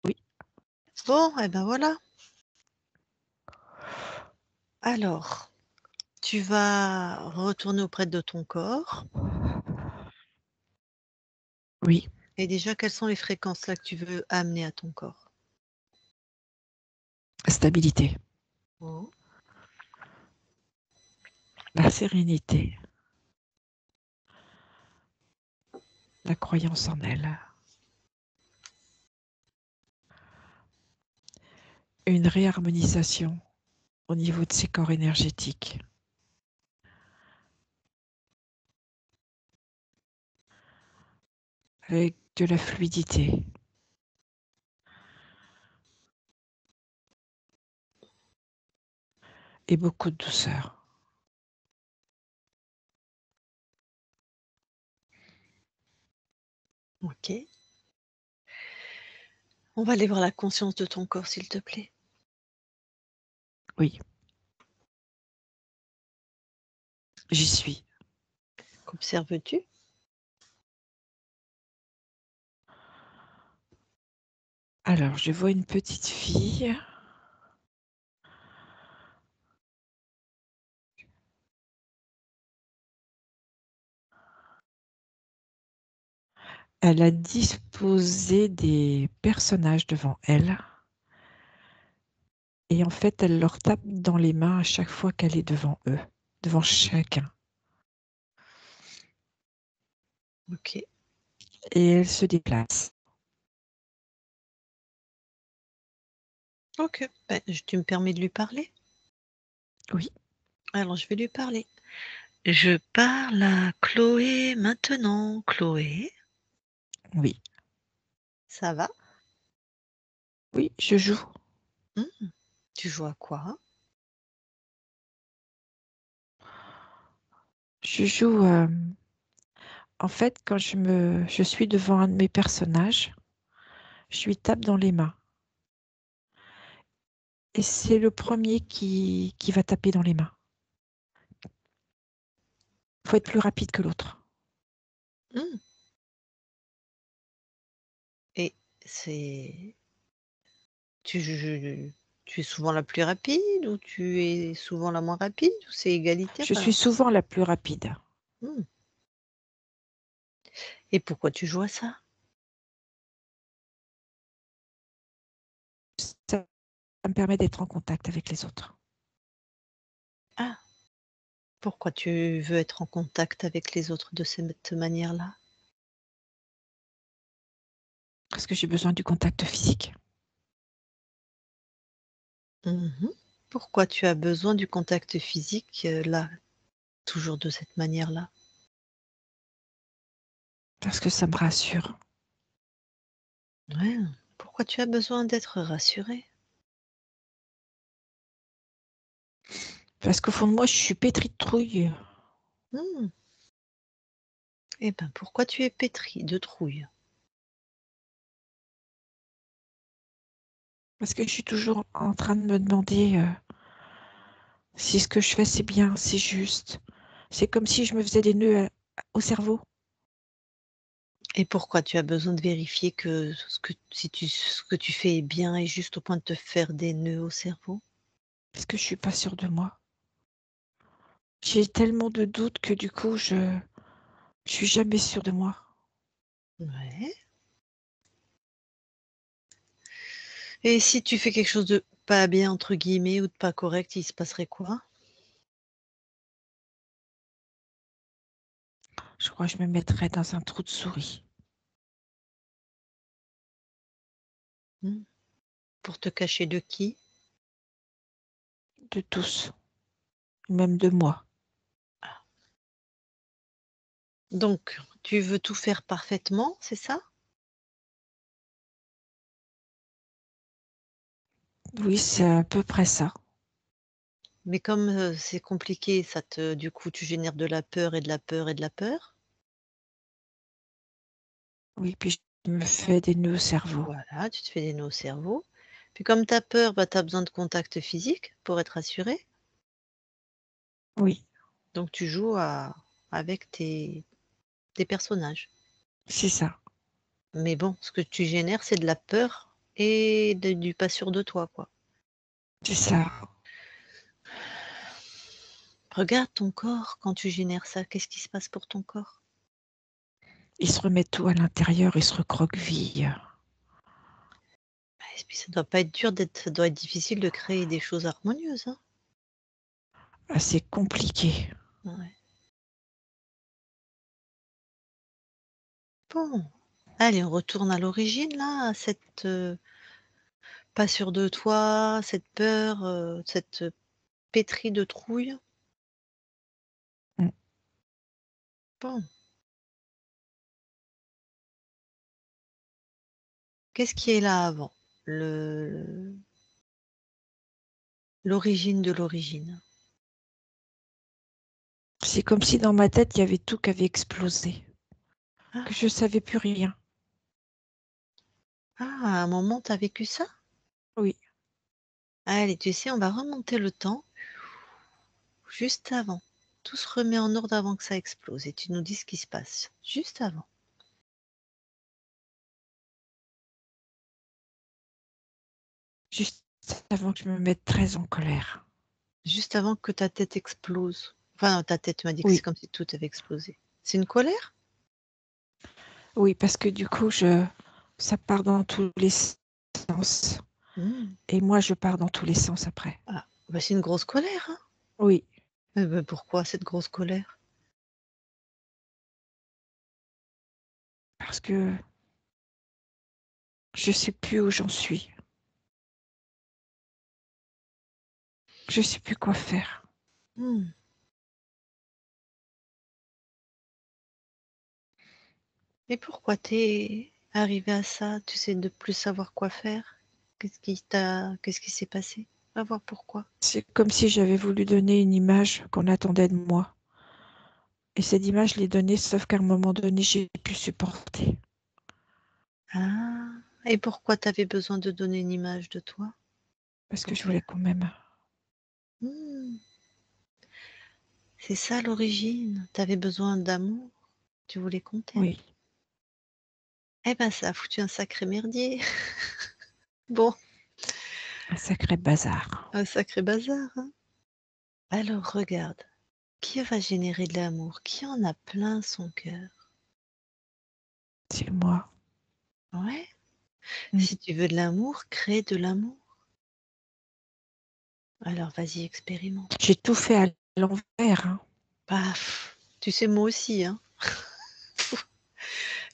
Oui. Bon, eh ben voilà. Alors, tu vas retourner auprès de ton corps. Oui. Et déjà, quelles sont les fréquences là que tu veux amener à ton corps? Stabilité. Oh. La sérénité. La croyance en elle. Une réharmonisation au niveau de ses corps énergétiques. avec de la fluidité. Et beaucoup de douceur. Ok. On va aller voir la conscience de ton corps, s'il te plaît. Oui. J'y suis. Qu'observes-tu? Alors, je vois une petite fille. Elle a disposé des personnages devant elle. Et en fait, elle leur tape dans les mains à chaque fois qu'elle est devant eux, devant chacun. Ok. Et elle se déplace. Ok. Ben, tu me permets de lui parler? Oui. Alors, je vais lui parler. Je parle à Chloé maintenant. Chloé, Oui. ça va? Oui, je joue. Tu joues à quoi? Je joue. En fait, quand je suis devant un de mes personnages, je lui tape dans les mains. Et c'est le premier qui va taper dans les mains. Il faut être plus rapide que l'autre. Hmm. Et c'est... Tu es souvent la plus rapide ou tu es souvent la moins rapide ou c'est égalitaire? Je suis souvent la plus rapide. Hmm. Et pourquoi tu joues à ça? Ça me permet d'être en contact avec les autres. Ah, pourquoi tu veux être en contact avec les autres de cette manière-là? Parce que j'ai besoin du contact physique. Mhm. Pourquoi tu as besoin du contact physique là, toujours de cette manière-là? Parce que ça me rassure. Ouais. Pourquoi tu as besoin d'être rassuré? Parce qu'au fond de moi, je suis pétrie de trouille. Hmm. Eh ben, pourquoi tu es pétri de trouille? Parce que je suis toujours en train de me demander si ce que je fais, c'est bien, c'est juste. C'est comme si je me faisais des nœuds au cerveau. Et pourquoi tu as besoin de vérifier que ce que tu fais est bien et juste au point de te faire des nœuds au cerveau? Parce que je suis pas sûre de moi. J'ai tellement de doutes que du coup, je suis jamais sûre de moi. Ouais. Et si tu fais quelque chose de pas bien, entre guillemets, ou de pas correct, il se passerait quoi? Je crois que je me mettrais dans un trou de souris. Hmm. Pour te cacher de qui? De tous. Même de moi. Donc, tu veux tout faire parfaitement, c'est ça? Oui, c'est à peu près ça. Mais comme c'est compliqué, du coup, tu génères de la peur et de la peur et de la peur. Oui, puis je me fais des nœuds au cerveau. Voilà, tu te fais des nœuds au cerveau. Puis comme tu as peur, bah, tu as besoin de contact physique pour être assuré. Oui, Donc tu joues avec tes personnages. c'est ça. Mais bon, ce que tu génères, c'est de la peur et du pas sûr de toi, quoi. C'est ça. Regarde ton corps quand tu génères ça. Qu'est-ce qui se passe pour ton corps? Il se remet tout à l'intérieur et se recroqueville. Et puis ça doit pas être dur ça doit être difficile de créer des choses harmonieuses, hein. Assez compliqué. Ouais. Bon, allez, on retourne à l'origine là, à cette pas sûr de toi, cette peur, cette pétrie de trouille. Mm. Bon, Qu'est-ce qui est là avant? L'origine de l'origine. C'est comme si dans ma tête, il y avait tout qui avait explosé, Ah, que je ne savais plus rien. à un moment, tu as vécu ça? Oui, Allez, tu sais, on va remonter le temps juste avant. Tout se remet en ordre avant que ça explose et tu nous dis ce qui se passe juste avant. juste avant que je me mette très en colère. Juste avant que ta tête explose. Enfin, ta tête, tu m'as dit que c'est Oui, comme si tout avait explosé. C'est une colère? oui, parce que du coup, ça part dans tous les sens. Hmm. Et moi, je pars dans tous les sens après. Ah, bah c'est une grosse colère, hein. Oui, Ben, pourquoi cette grosse colère? parce que je ne sais plus où j'en suis. Je ne sais plus quoi faire. Hmm. Et pourquoi t'es arrivé à ça? Tu sais de plus savoir quoi faire? Qu'est-ce qui s'est passé? Va voir pourquoi. C'est comme si j'avais voulu donner une image qu'on attendait de moi. Et cette image, je l'ai donnée, sauf qu'à un moment donné, j'ai pu supporter. Ah, et pourquoi t'avais besoin de donner une image de toi? Parce que Pour je quelle voulais qu'on m'aime. Hmm, c'est ça l'origine. T'avais besoin d'amour. Tu voulais qu'on t'aime. Oui, Eh ben, ça a foutu un sacré merdier. Bon, un sacré bazar. un sacré bazar, hein. Alors regarde, qui va générer de l'amour? Qui en a plein son cœur? C'est moi. Ouais. Mm. Si tu veux de l'amour, crée de l'amour. Alors vas-y, expérimente. J'ai tout fait à l'envers, hein. Paf. Tu sais, moi aussi, hein.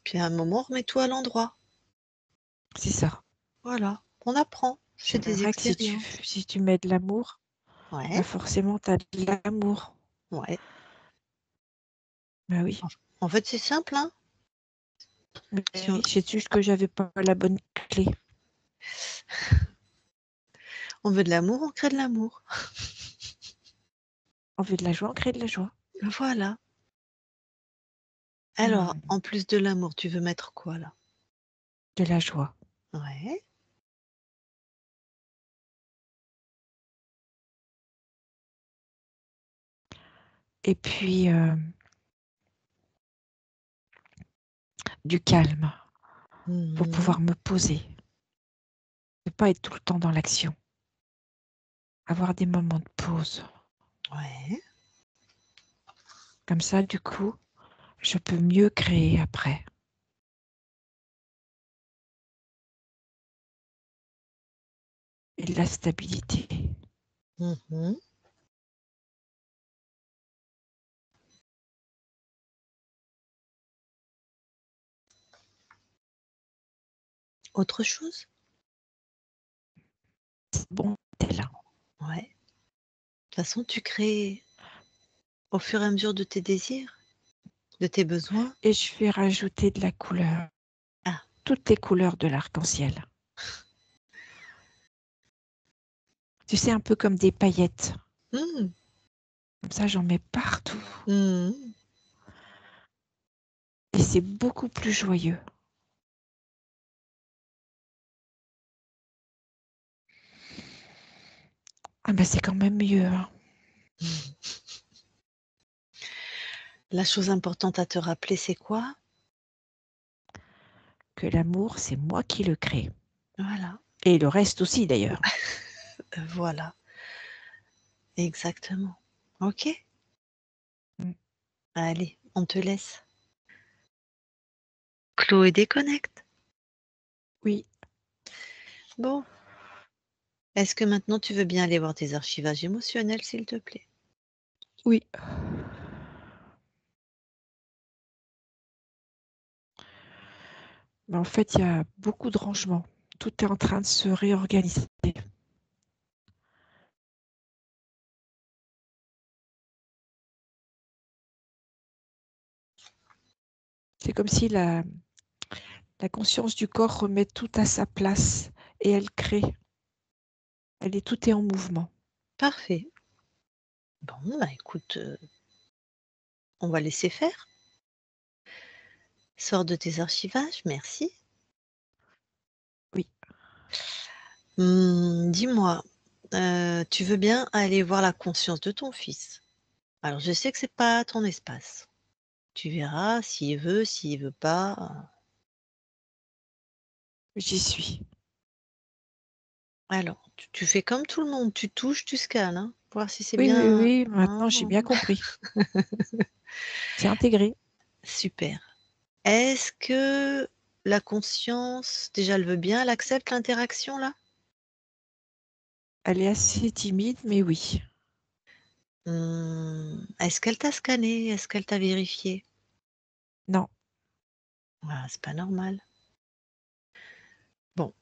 Puis à un moment, remets-toi à l'endroit. C'est ça. Voilà, on apprend. C'est C'est des vrai que expériences. si tu mets de l'amour, Ouais, bah forcément, tu as de l'amour. ouais. Bah oui. En en fait, c'est simple, hein. Mais Si on, c'est juste que j'avais pas la bonne clé. on veut de l'amour, on crée de l'amour. On veut de la joie, on crée de la joie. Voilà. Alors, Mm. en plus de l'amour, tu veux mettre quoi là? De la joie. Ouais. Et puis, du calme pour Mhm. pouvoir me poser. Ne pas être tout le temps dans l'action. Avoir des moments de pause. Ouais. Comme ça, du coup, je peux mieux créer après. Et de la stabilité. Mhm. Autre chose? C'est bon, t'es là. Ouais. De toute façon, tu crées au fur et à mesure de tes désirs, de tes besoins. Et je vais rajouter de la couleur. Ah. Toutes les couleurs de l'arc-en-ciel. Tu sais, un peu comme des paillettes. Mhm. Comme ça, j'en mets partout. Mhm. Et c'est beaucoup plus joyeux. Ah ben c'est quand même mieux, hein. La chose importante à te rappeler, c'est quoi? Que l'amour, c'est moi qui le crée. Voilà. Et le reste aussi, d'ailleurs. Voilà. Exactement. Ok? Mm. Allez, on te laisse. Chloé déconnecte. Oui, Bon. Est-ce que maintenant tu veux bien aller voir tes archivages émotionnels, s'il te plaît? oui. Mais en fait, il y a beaucoup de rangements. Tout est en train de se réorganiser. C'est comme si La conscience du corps remet tout à sa place et elle crée. Tout est en mouvement. Parfait. Bon, bah écoute, on va laisser faire. Sors de tes archivages, merci. Oui. Dis-moi, tu veux bien aller voir la conscience de ton fils? Alors je sais que c'est pas ton espace. Tu verras s'il veut pas, J'y suis. alors tu fais comme tout le monde, tu touches, tu scannes, hein, pour voir si c'est Oui, oui, bien oui, maintenant j'ai hein, bien compris. C'est intégré. super. Est-ce que la conscience, déjà, elle veut bien, elle accepte l'interaction là? Elle est assez timide, mais oui. Est-ce qu'elle t'a scanné? Est-ce qu'elle t'a vérifié? Non. Ah, c'est pas normal. Bon,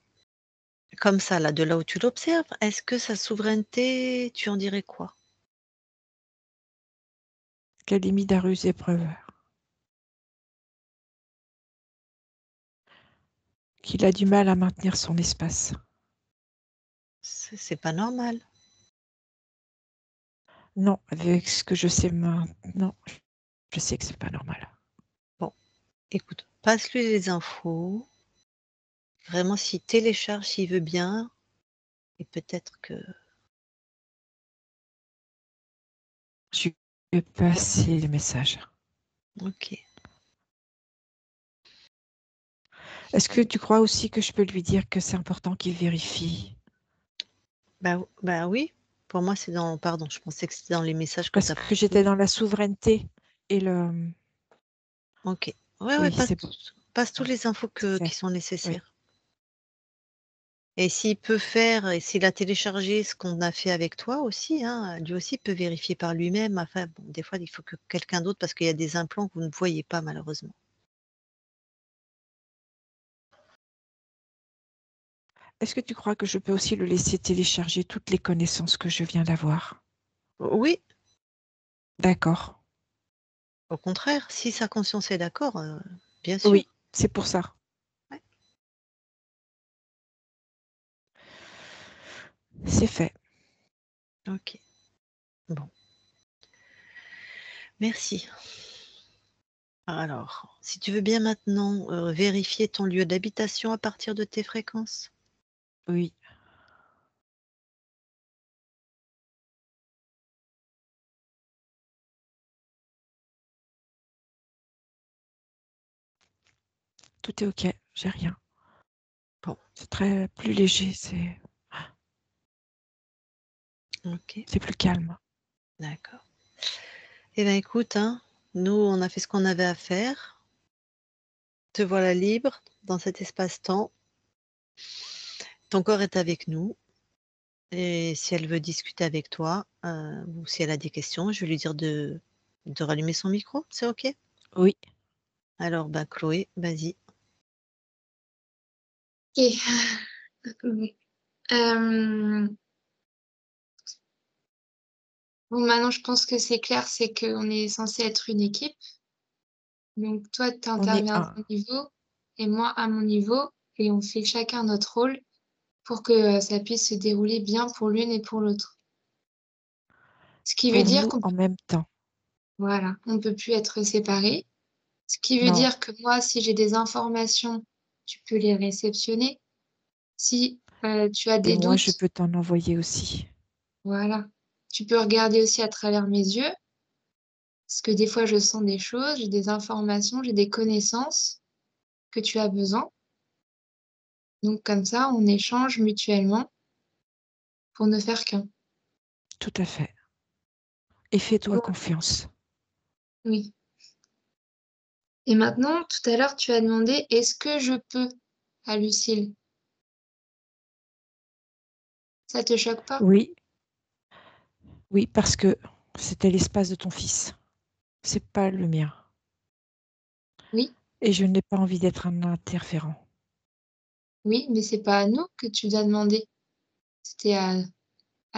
comme ça, là, de là où tu l'observes, est-ce que sa souveraineté, tu en dirais quoi? Qu'elle est mise à rude épreuve. Qu'il a du mal à maintenir son espace. C'est pas normal. Non, avec ce que je sais maintenant, je sais que c'est pas normal. Bon, écoute, passe-lui les infos. Vraiment, s'il télécharge, s'il veut bien, et peut-être que Je vais passer le message. OK. Est-ce que tu crois aussi que je peux lui dire que c'est important qu'il vérifie? Bah oui, pour moi, c'est dans pardon, je pensais que c'était dans les messages que tu Parce as que j'étais dans la souveraineté et le... OK. Ouais, Oui, c'est bon. passe tous les infos C'est fait. qui sont Oui. nécessaires. Et s'il peut faire et s'il a téléchargé ce qu'on a fait avec toi aussi, hein, lui aussi peut vérifier par lui-même. Enfin bon, des fois, il faut que quelqu'un d'autre parce qu'il y a des implants que vous ne voyez pas malheureusement. Est-ce que tu crois que je peux aussi le laisser télécharger toutes les connaissances que je viens d'avoir? Oui, D'accord. au contraire, si sa conscience est d'accord, bien sûr. Oui, c'est pour ça. Ouais. C'est fait. OK. Bon, merci. Alors, si tu veux bien maintenant, vérifier ton lieu d'habitation à partir de tes fréquences? Oui. Tout est OK. J'ai rien. Bon, C'est très plus léger. OK, C'est plus calme. d'accord. Eh bien écoute, hein, nous, on a fait ce qu'on avait à faire. Te voilà libre dans cet espace-temps. Ton corps est avec nous et si elle veut discuter avec toi, ou si elle a des questions, je vais lui dire de rallumer son micro, c'est OK? Oui. Alors, bah, Chloé, vas-y. Ok. Euh, Bon, maintenant, je pense que c'est clair, c'est qu'on est censé être une équipe. Donc, toi, tu On est interviens à un. ton niveau et moi à mon niveau, et on fait chacun notre rôle pour que ça puisse se dérouler bien pour l'une et pour l'autre. Ce qui veut Pour dire nous qu'on en même temps. voilà, on peut plus être séparés. Ce qui veut Non. dire que moi, si j'ai des informations, tu peux les réceptionner. Si tu as Et des moi, je doutes, peux t'en envoyer aussi. voilà, tu peux regarder aussi à travers mes yeux, parce que des fois, je sens des choses, j'ai des informations, j'ai des connaissances que tu as besoin. Donc comme ça, on échange mutuellement pour ne faire qu'un. Tout à fait. Et fais-toi Bon, confiance. oui. Et maintenant, tout à l'heure, tu as demandé, est-ce que je peux à Lucille? Ça te choque pas? Oui. Oui, parce que c'était l'espace de ton fils. C'est pas le mien. Oui, Et je n'ai pas envie d'être un interférent. oui, mais c'est pas à nous que tu dois demander. C'était à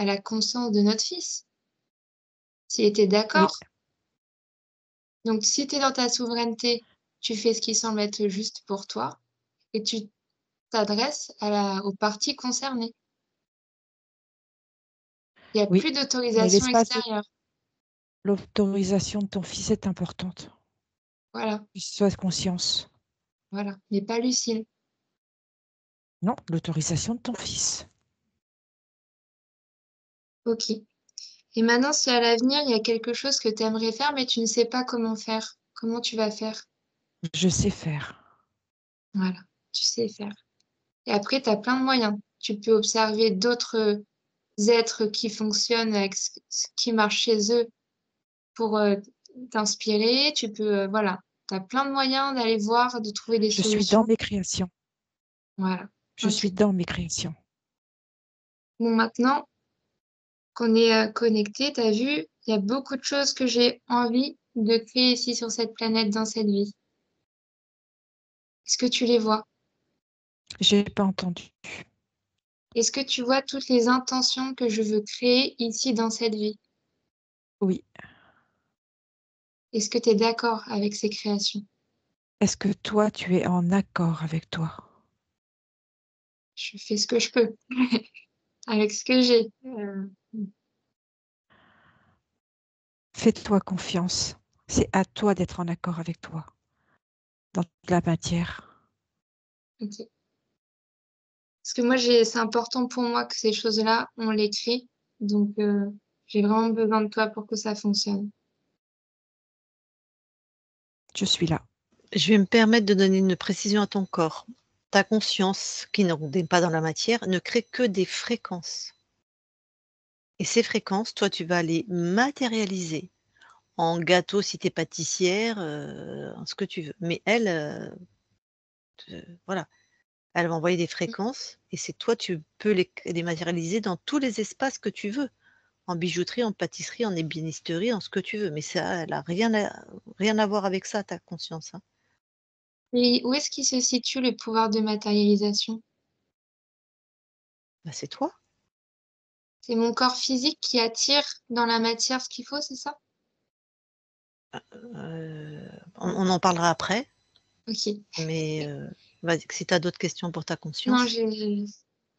la conscience de notre fils. S'il était Oui. d'accord. Donc si tu es dans ta souveraineté, tu fais ce qui semble être juste pour toi. et tu t'adresses aux parties concernées. Il y a Oui, plus mais d'autorisation extérieure. l'autorisation de ton fils est importante. Voilà, Que tu sois conscience. voilà, mais pas Lucille. Non, l'autorisation de ton fils. OK. Et maintenant, si à l'avenir, il y a quelque chose que tu aimerais faire, mais tu ne sais pas comment faire, comment tu vas faire? Je sais faire. Voilà, tu sais faire. Et après, tu as plein de moyens. Tu peux observer d'autres êtres qui fonctionnent avec ce qui marche chez eux pour, t'inspirer. Tu peux, voilà, tu as plein de moyens d'aller voir, de trouver des Je suis dans solutions. mes créations. Voilà, Je OK. suis dans mes créations. Bon, maintenant qu'on est, connectés, tu as vu, il y a beaucoup de choses que j'ai envie de créer ici sur cette planète, dans cette vie. Est-ce que tu les vois? J'ai pas entendu. Est-ce que tu vois toutes les intentions que je veux créer ici dans cette vie? Oui. Est-ce que tu es d'accord avec ces créations? Est-ce que toi, tu es en accord avec toi? Je fais ce que je peux avec ce que j'ai. Fais-toi confiance. C'est à toi d'être en accord avec toi dans la matière. OK. Parce que moi, c'est important pour moi que ces choses-là, on les crée. Donc, j'ai vraiment besoin de toi pour que ça fonctionne. Je suis là. Je vais me permettre de donner une précision à ton corps. Ta conscience, qui n'est pas dans la matière, ne crée que des fréquences. Et ces fréquences, toi, tu vas les matérialiser en gâteau si tu es pâtissière, en ce que tu veux. Mais elle, voilà, elle va envoyer des Mmh. fréquences et c'est toi, tu peux les matérialiser dans tous les espaces que tu veux. En bijouterie, en pâtisserie, en ébénisterie, en ce que tu veux. Mais ça, elle a rien à voir avec ça, ta conscience, hein. Et où est-ce qu'il se situe le pouvoir de matérialisation? Bah, c'est toi. C'est mon corps physique qui attire dans la matière ce qu'il faut, c'est ça? On en parlera après, OK. mais vas-y, si tu as d'autres questions pour ta Non, conscience. ouais,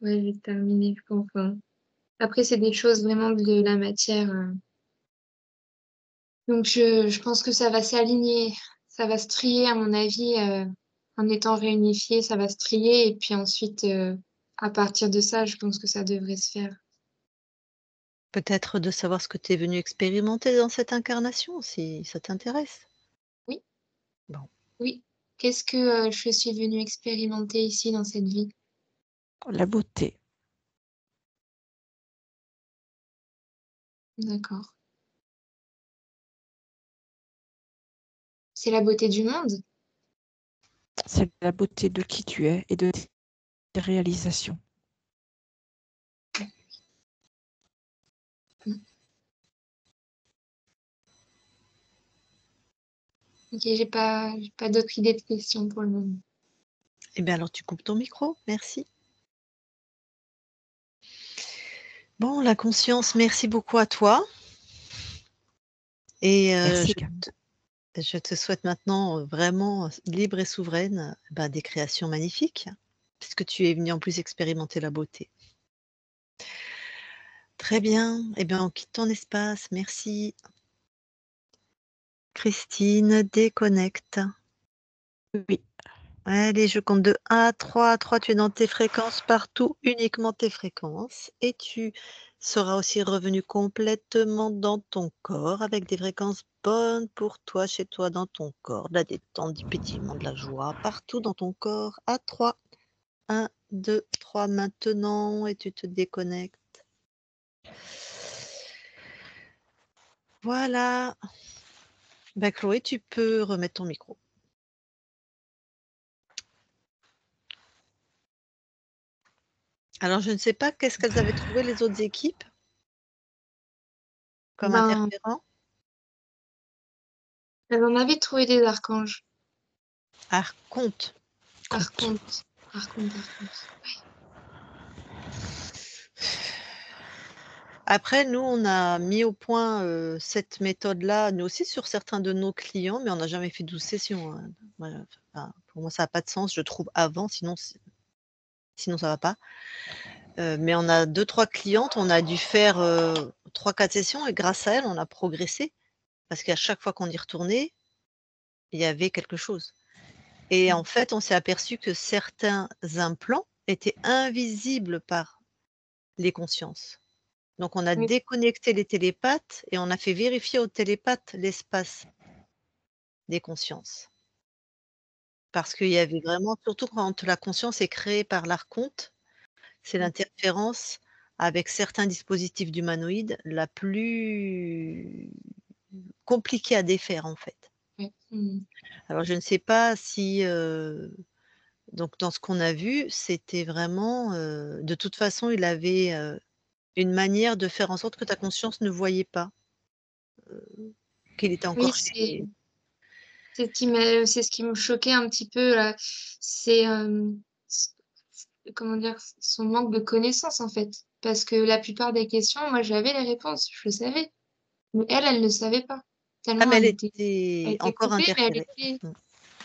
j'ai terminé, je comprends. Après, c'est des choses vraiment de la matière, donc je pense que ça va s'aligner, ça va se trier à mon avis, en étant réunifié, ça va se trier et puis ensuite, à partir de ça, je pense que ça devrait se faire. Peut-être de savoir ce que tu es venu expérimenter dans cette incarnation, si ça t'intéresse. Oui, Bon, oui. Qu'est-ce que, je suis venue expérimenter ici dans cette vie? La beauté. D'accord. C'est la beauté du monde? C'est la beauté de qui tu es et de tes réalisations. Mmh. OK, j'ai pas d'autres idées de questions pour le moment. eh bien alors tu coupes ton micro, merci. Bon, la conscience, merci beaucoup à toi et Merci, Cam. je te souhaite maintenant, vraiment, libre et souveraine, bah, des créations magnifiques, puisque tu es venue en plus expérimenter la beauté. Très bien, eh bien on quitte ton espace, merci. Christine déconnecte. Oui. Allez, je compte de 1 à 3. À 3, tu es dans tes fréquences partout, uniquement tes fréquences. Et tu seras aussi revenu complètement dans ton corps avec des fréquences bonnes pour toi, chez toi, dans ton corps. De la détente, du pétillement, de la joie, partout dans ton corps. À 3. 1, 2, 3 maintenant et tu te déconnectes. Voilà. Bah, Chloé, tu peux remettre ton micro. Alors, je ne sais pas qu'est-ce qu'elles avaient trouvé les autres équipes comme Ben, interférents. elle en avait trouvé des archanges. Archonte. Après, nous, on a mis au point cette méthode-là, nous aussi, sur certains de nos clients, mais on n'a jamais fait 12 sessions, hein. Pour moi, ça n'a pas de sens, je trouve, avant, sinon ça ne va pas. Mais on a 2-3 clientes, on a dû faire 3-4 sessions et grâce à elles, on a progressé parce qu'à chaque fois qu'on y retournait, il y avait quelque chose. Et en fait, on s'est aperçu que certains implants étaient invisibles par les consciences. Donc on a Oui. déconnecté les télépathes et on a fait vérifier aux télépathes l'espace des consciences. Parce qu'il y avait vraiment, surtout quand la conscience est créée par l'archonte, c'est l'interférence avec certains dispositifs d'humanoïdes la plus compliquée à défaire, en fait. Alors je ne sais pas si, donc dans ce qu'on a vu, c'était vraiment, de toute façon, il avait, une manière de faire en sorte que ta conscience ne voyait pas, qu'il était Oui, encore chez. c'est ce qui me choquait un petit peu là. C'est comment dire, son manque de connaissances en fait. Parce que la plupart des questions, moi j'avais les réponses, je le savais. Mais elle ne savait pas. Ah Tellement mais elle elle était était encore coupée, mais interférée. Mmh.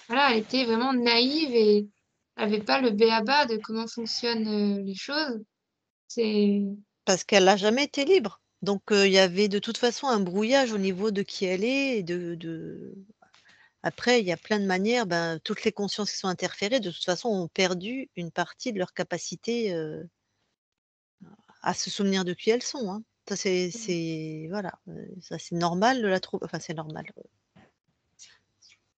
voilà, elle était vraiment naïve et elle avait pas le b.a.-ba de comment fonctionnent les choses. C'est Parce qu'elle n'a jamais été libre. Donc il y avait de toute façon un brouillage au niveau de qui elle est et de après il y a plein de manières, toutes les consciences qui sont interférées, de toute façon, ont perdu une partie de leur capacité, à se souvenir de qui elles sont, hein. Ça c'est voilà, ça c'est normal de la trouver, enfin c'est normal,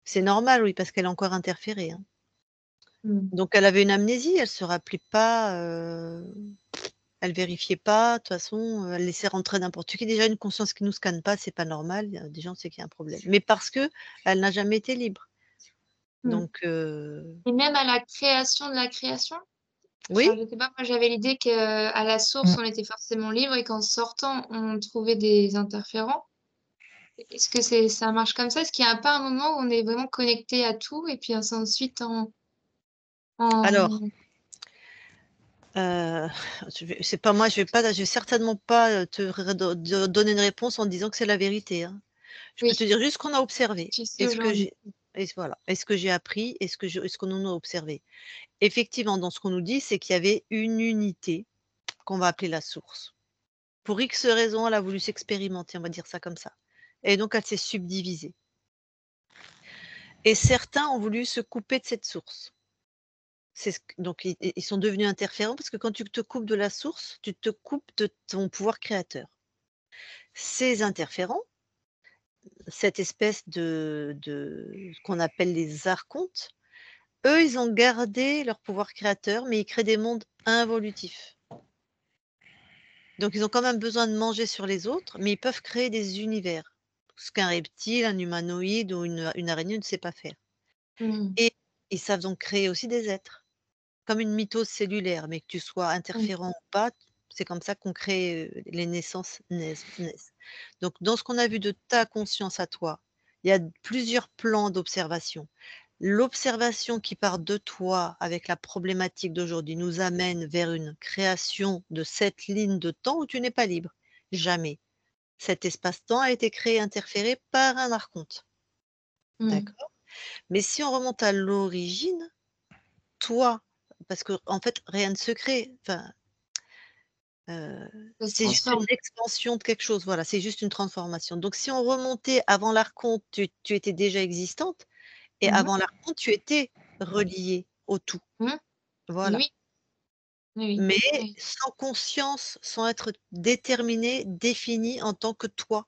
c'est normal oui, parce qu'elle est encore interférée, hein. mmh. Donc elle avait une amnésie, elle se rappelait pas, elle vérifiait pas, de toute façon, elle laissait rentrer n'importe qui. Déjà une conscience qui nous scanne pas, c'est pas normal, déjà on sait qu'il y a un problème. Mais parce qu'elle n'a jamais été libre. Mmh. Donc Et même à la création de la création? oui, Enfin, je sais pas, moi j'avais l'idée qu'à la source, Mmh. on était forcément libre et qu'en sortant, on trouvait des interférents. Est-ce que ça marche comme ça? Est-ce qu'il y a pas un moment où on est vraiment connecté à tout et puis c'est ensuite alors, en c'est pas moi, je vais certainement pas, te redo de donner une réponse en disant que c'est la vérité, hein. Je peux te oui, dire juste ce qu'on a observé jusqu'à et ce que aujourd'hui. j'ai et voilà, et ce que j'ai appris et ce qu'on en a observé. Effectivement, dans ce qu'on nous dit, c'est qu'il y avait une unité qu'on va appeler la source. Pour X raisons, elle a voulu s'expérimenter, on va dire ça comme ça. Et donc elle s'est subdivisée. Et certains ont voulu se couper de cette source. Donc ils sont devenus interférents parce que quand tu te coupes de la source, tu te coupes de ton pouvoir créateur. Ces interférents, cette espèce de ce qu'on appelle les archontes, eux, ils ont gardé leur pouvoir créateur, mais ils créent des mondes involutifs. Donc ils ont quand même besoin de manger sur les autres, mais ils peuvent créer des univers, ce qu'un reptile, un humanoïde ou une araignée ne sait pas faire. Mmh. Et ils savent donc créer aussi des êtres, comme une mitose cellulaire, mais que tu sois Mmh. interférent ou pas, c'est comme ça qu'on crée, les naissances naissent. Donc dans ce qu'on a vu de ta conscience à toi, il y a plusieurs plans d'observation. L'observation qui part de toi avec la problématique d'aujourd'hui nous amène vers une création de cette ligne de temps où tu n'es pas libre. Jamais. Cet espace-temps a été créé, interféré par un archonte. Mmh. D'accord? Mais si on remonte à l'origine, toi, parce que en fait, rien de secret, enfin, Ça se c'est juste une transforme. expansion de quelque chose, voilà, c'est juste une transformation. Donc si on remontait avant l'archonte, tu étais déjà existante et Mmh mh. avant l'archonte, tu étais reliée au tout. Mmh. Voilà. Oui, oui, Mais oui. sans conscience, sans être déterminée, définie en tant que toi,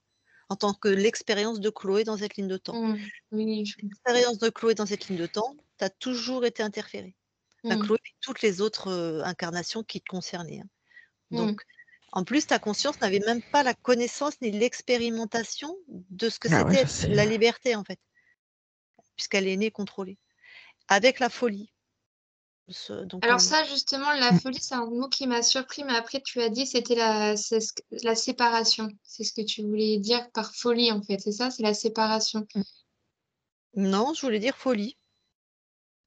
en tant que l'expérience de Chloé dans cette ligne de temps. Mmh. Oui, je comprends. L'expérience de Chloé dans cette ligne de temps, tu as toujours été interférée. Enfin Mmh. Chloé et toutes les autres, incarnations qui te concernaient, hein. Mmh. Donc en plus, ta conscience n'avait même pas la connaissance ni l'expérimentation de ce que Ah ouais, c'était je être sais. la liberté, en fait, puisqu'elle est née contrôlée. Avec la folie. Donc Alors ça, justement, la Mmh. folie, c'est un mot qui m'a surpris, mais après tu as dit c'était la séparation. C'est ce que tu voulais dire par folie, en fait, c'est ça? C'est la séparation. non, je voulais dire folie.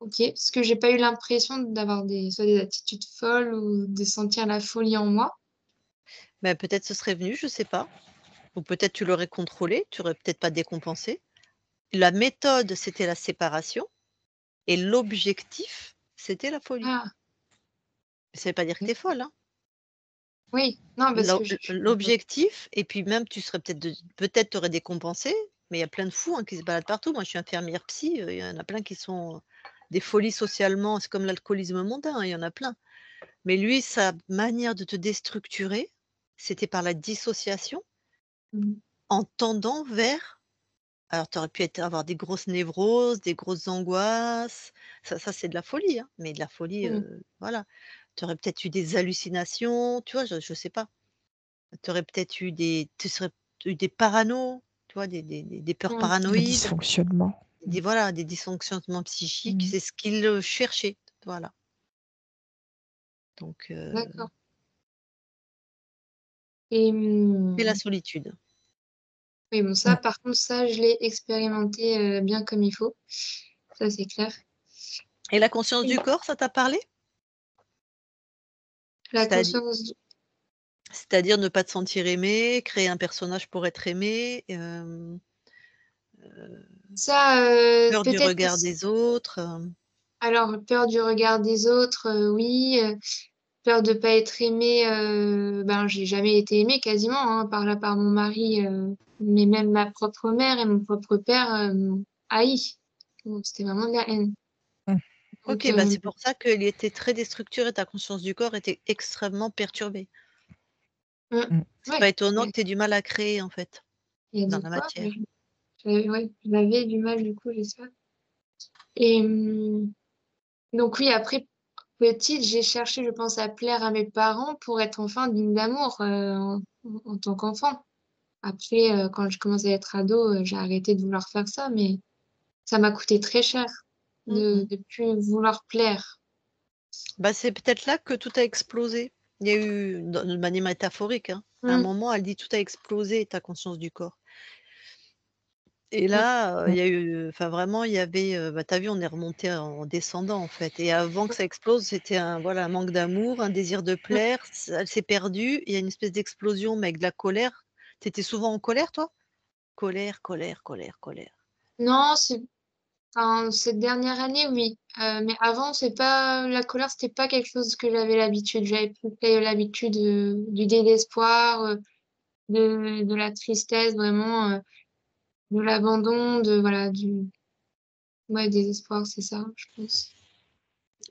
OK, parce que j'ai pas eu l'impression d'avoir soit des attitudes folles ou de sentir la folie en moi. Ben, peut-être ce serait venu, je sais pas. Ou peut-être tu l'aurais contrôlé, tu aurais peut-être pas décompensé. La méthode, c'était la séparation et l'objectif, c'était la folie. Ah, Ça veut pas dire que tu es folle, hein. oui. Non, parce que L'objectif et puis même tu serais peut-être tu aurais décompensé, mais il y a plein de fous, hein, qui se baladent partout. Moi, je suis infirmière psy, il y en a plein qui sont des folies socialement, c'est comme l'alcoolisme mondain, hein, il y en a plein. Mais lui, sa manière de te déstructurer, c'était par la dissociation Mmh. en tendant vers alors tu aurais pu avoir des grosses névroses, des grosses angoisses, ça c'est de la folie, hein, mais de la folie, Mmh. voilà. Tu aurais peut-être eu des hallucinations, tu vois? Je sais pas. Tu aurais peut-être eu des parano, tu vois? Des peurs Mmh. Le paranoïdes, dysfonctionnement. voilà, des dysfonctionnements psychiques, Mmh. c'est ce qu'il, cherchait, voilà. Donc D'accord. Et la solitude. oui, bon ça, par contre, ça, je l'ai expérimenté, bien comme il faut. Ça, c'est clair. Et la conscience du Et corps, ça t'a parlé? la C'est-à-dire conscience d c'est-à-dire ne pas te sentir aimé, créer un personnage pour être aimé, ça, peur du peut-être regard des autres, alors peur du regard des autres, oui, peur de pas être aimée, ben, j'ai jamais été aimée quasiment, hein, par mon mari, mais même ma propre mère et mon propre père, m'ont haïe. Donc c'était vraiment de la haine. Mmh. Donc OK, bah, c'est pour ça qu'il était très déstructuré, ta conscience du corps était extrêmement perturbée. mmh, Mmh. C'est ouais, pas étonnant ouais, que tu aies du mal à créer, en fait, il y a dans de la quoi, mais matière. ouais, j'avais du mal du coup, j'espère. Et donc oui, après, petite, j'ai cherché, je pense, à plaire à mes parents pour être enfin digne d'amour, en tant qu'enfant. Après, quand je commençais à être ado, j'ai arrêté de vouloir faire ça, mais ça m'a coûté très cher Mmh mh. de plus vouloir plaire. Bah, c'est peut-être là que tout a explosé. Il y a eu de manière métaphorique, hein. À un Mmh, moment, elle dit: «Tout a explosé, ta conscience du corps» et mmh, là, il Mmh. y a eu enfin vraiment, il y avait, bah, tu as vu, on est remonté en descendant, en fait et avant que ça explose, c'était un voilà, un manque d'amour, un désir de mmh. plaire, elle s'est perdue, il y a une espèce d'explosion, mais avec de la colère. Tu étais souvent en colère, toi? Colère, colère, colère, colère. Non, enfin, cette dernière année, oui, mais avant, c'est pas la colère, c'était pas quelque chose que j'avais l'habitude. J'avais plus l'habitude, du désespoir, de la tristesse, vraiment, de l'abandon, de voilà, du ouais, désespoir, c'est ça, je pense.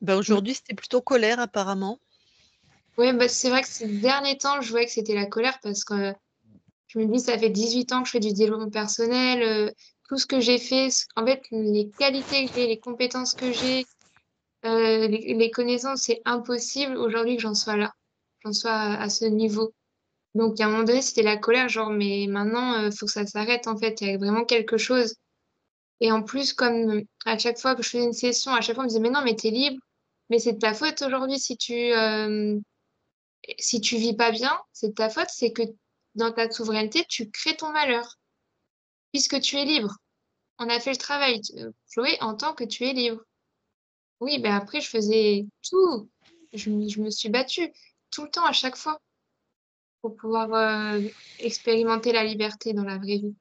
Bah, Mmh. aujourd'hui, c'était plutôt colère apparemment. Ouais, bah, c'est vrai que ces derniers temps, je voyais que c'était la colère parce que je me dis: «Ça fait 18 ans que je fais du développement personnel, tout ce que j'ai fait, en fait, les qualités que j'ai, les compétences que j'ai, les connaissances, c'est impossible aujourd'hui que j'en sois là, j'en sois à ce niveau». Donc à un moment donné, c'était la colère, genre: «Mais maintenant, faut que ça s'arrête, en fait, il y a vraiment quelque chose». Et en plus, comme, à chaque fois que je faisais une session, à chaque fois, on me disait: «Mais non, mais tu es libre, mais c'est de ta faute aujourd'hui si tu vis pas bien, c'est de ta faute, c'est que dans ta souveraineté, tu crées ton malheur, puisque tu es libre. On a fait le travail, Chloé, entends que tu es libre». Oui, ben, après je faisais tout. Je me suis battue tout le temps, à chaque fois, pour pouvoir, expérimenter la liberté dans la vraie vie.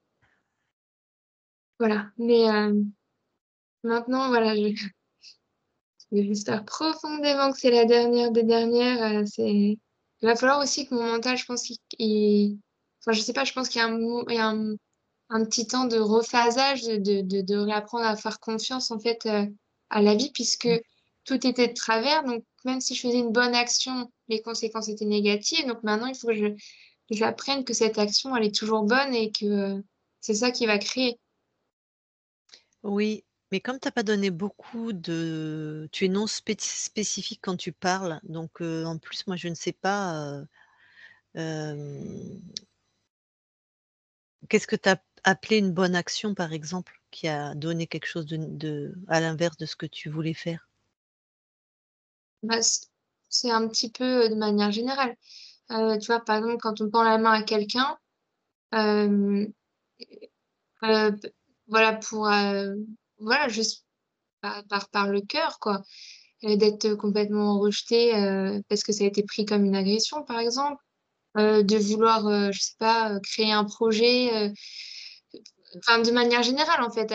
Voilà, mais maintenant, voilà, j'espère profondément que c'est la dernière des dernières, il va falloir aussi que mon mental, je pense qu'il enfin, je sais pas, je pense qu'il y a il y a un petit temps de rephasage, de réapprendre à faire confiance, en fait, à la vie puisque tout était de travers. Donc même si je faisais une bonne action, les conséquences étaient négatives. Donc maintenant, il faut que j'apprenne que cette action, elle est toujours bonne et que, c'est ça qui va créer. Oui, mais comme tu as pas donné beaucoup tu es non spécifique quand tu parles, donc en plus, moi, je ne sais pas, hem, qu'est-ce que tu as appelé une bonne action, par exemple, qui a donné quelque chose à l'inverse de ce que tu voulais faire? Bah, c'est un petit peu, de manière générale. Tu vois, par exemple, quand on tend la main à quelqu'un, hem, p voilà, pour, voilà, juste par le cœur, quoi. D'être complètement rejeté, parce que ça a été pris comme une agression, par exemple. de vouloir, je sais pas, créer un projet, enfin, de manière générale, en fait,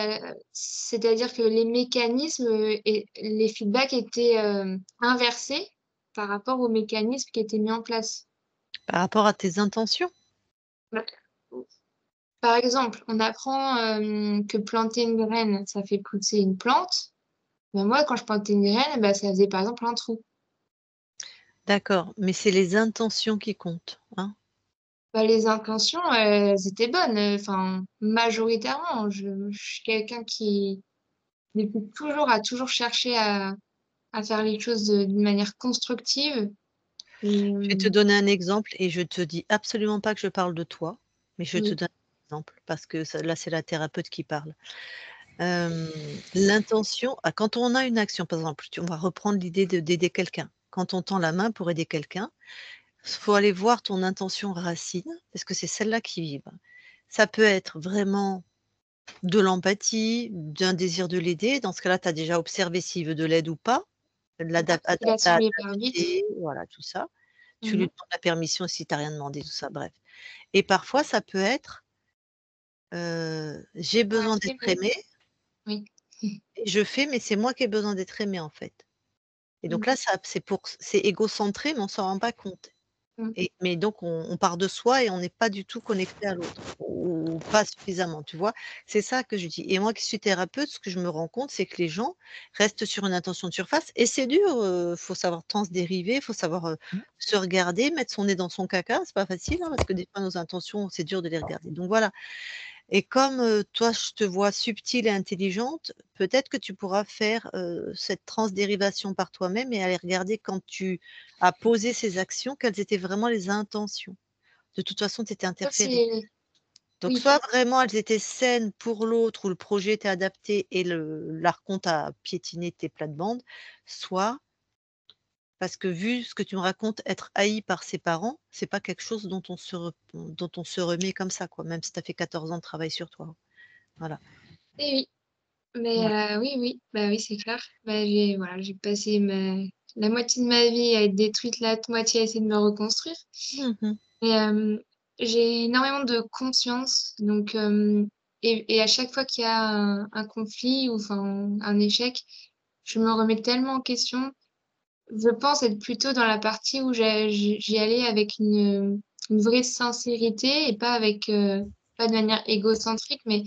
c'est-à-dire que les mécanismes, et les feedbacks étaient, inversés par rapport aux mécanismes qui étaient mis en place. Par rapport à tes intentions? Bah, par exemple, on apprend, que planter une graine, ça fait pousser une plante. Mais moi, quand je plantais une graine, bah, ça faisait, par exemple, un trou. D'accord, mais c'est les intentions qui comptent, hein? Bah, les intentions, elles étaient bonnes, enfin, majoritairement. Je suis quelqu'un qui, depuis toujours, a toujours cherché à faire les choses d'une manière constructive et Je vais te donner un exemple et je te dis absolument pas que je parle de toi, mais je te oui, donne un exemple parce que ça là, c'est la thérapeute qui parle. L'intention quand on a une action, par exemple, on va reprendre l'idée d'aider quelqu'un. Quand on tend la main pour aider quelqu'un, il faut aller voir ton intention racine, parce que c'est celle-là qui vibre. Ça peut être vraiment de l'empathie, d'un désir de l'aider. Dans ce cas-là, tu as déjà observé s'il veut de l'aide ou pas, il a semblé hyper vite. adapter, voilà, tout ça. Tu lui Mmh. demandes la permission si tu as rien demandé, tout ça, bref. Et parfois, ça peut être, j'ai besoin Proactive, d'être aimé oui. et je fais, mais c'est moi qui ai besoin d'être aimé, en fait. Et donc Mmh. là, ça c'est égocentré, mais on s'en rend pas compte. Mmh. Mais donc on part de soi et on n'est pas du tout connecté à l'autre ou pas suffisamment, tu vois? C'est ça que je dis et moi qui suis thérapeute, ce que je me rends compte, c'est que les gens restent sur une intention de surface et c'est dur, faut savoir transdériver, faut savoir, Mmh. se regarder, mettre son nez dans son caca, c'est pas facile, hein, parce que des fois nos intentions, c'est dur de les regarder. Donc voilà et comme, toi je te vois subtile et intelligente, peut-être que tu pourras faire, cette transdérivation par toi-même et aller regarder quand tu as posé ces actions, quelles étaient vraiment les intentions. De toute façon, tu étais Ça, interférée. c'est Donc oui, soit vraiment elles étaient saines pour l'autre ou le projet était adapté et le l'archonte a piétiné tes plates-bandes, soit parce que vu ce que tu me racontes, être haï par ses parents, c'est pas quelque chose dont on se remet comme ça, quoi, même si tu as fait 14 ans de travail sur toi. Voilà, et oui, mais voilà. oui, oui, bah, oui, c'est clair. Bah, j'ai passé la moitié de ma vie à être détruite, l'autre moitié à essayer de me reconstruire Mmh mh. et j'ai énormément de conscience donc et à chaque fois qu'il y a un conflit ou enfin un échec, je me remets tellement en question. Je pense être plutôt dans la partie où j'y allais avec une vraie sincérité et pas avec, pas de manière égocentrique, mais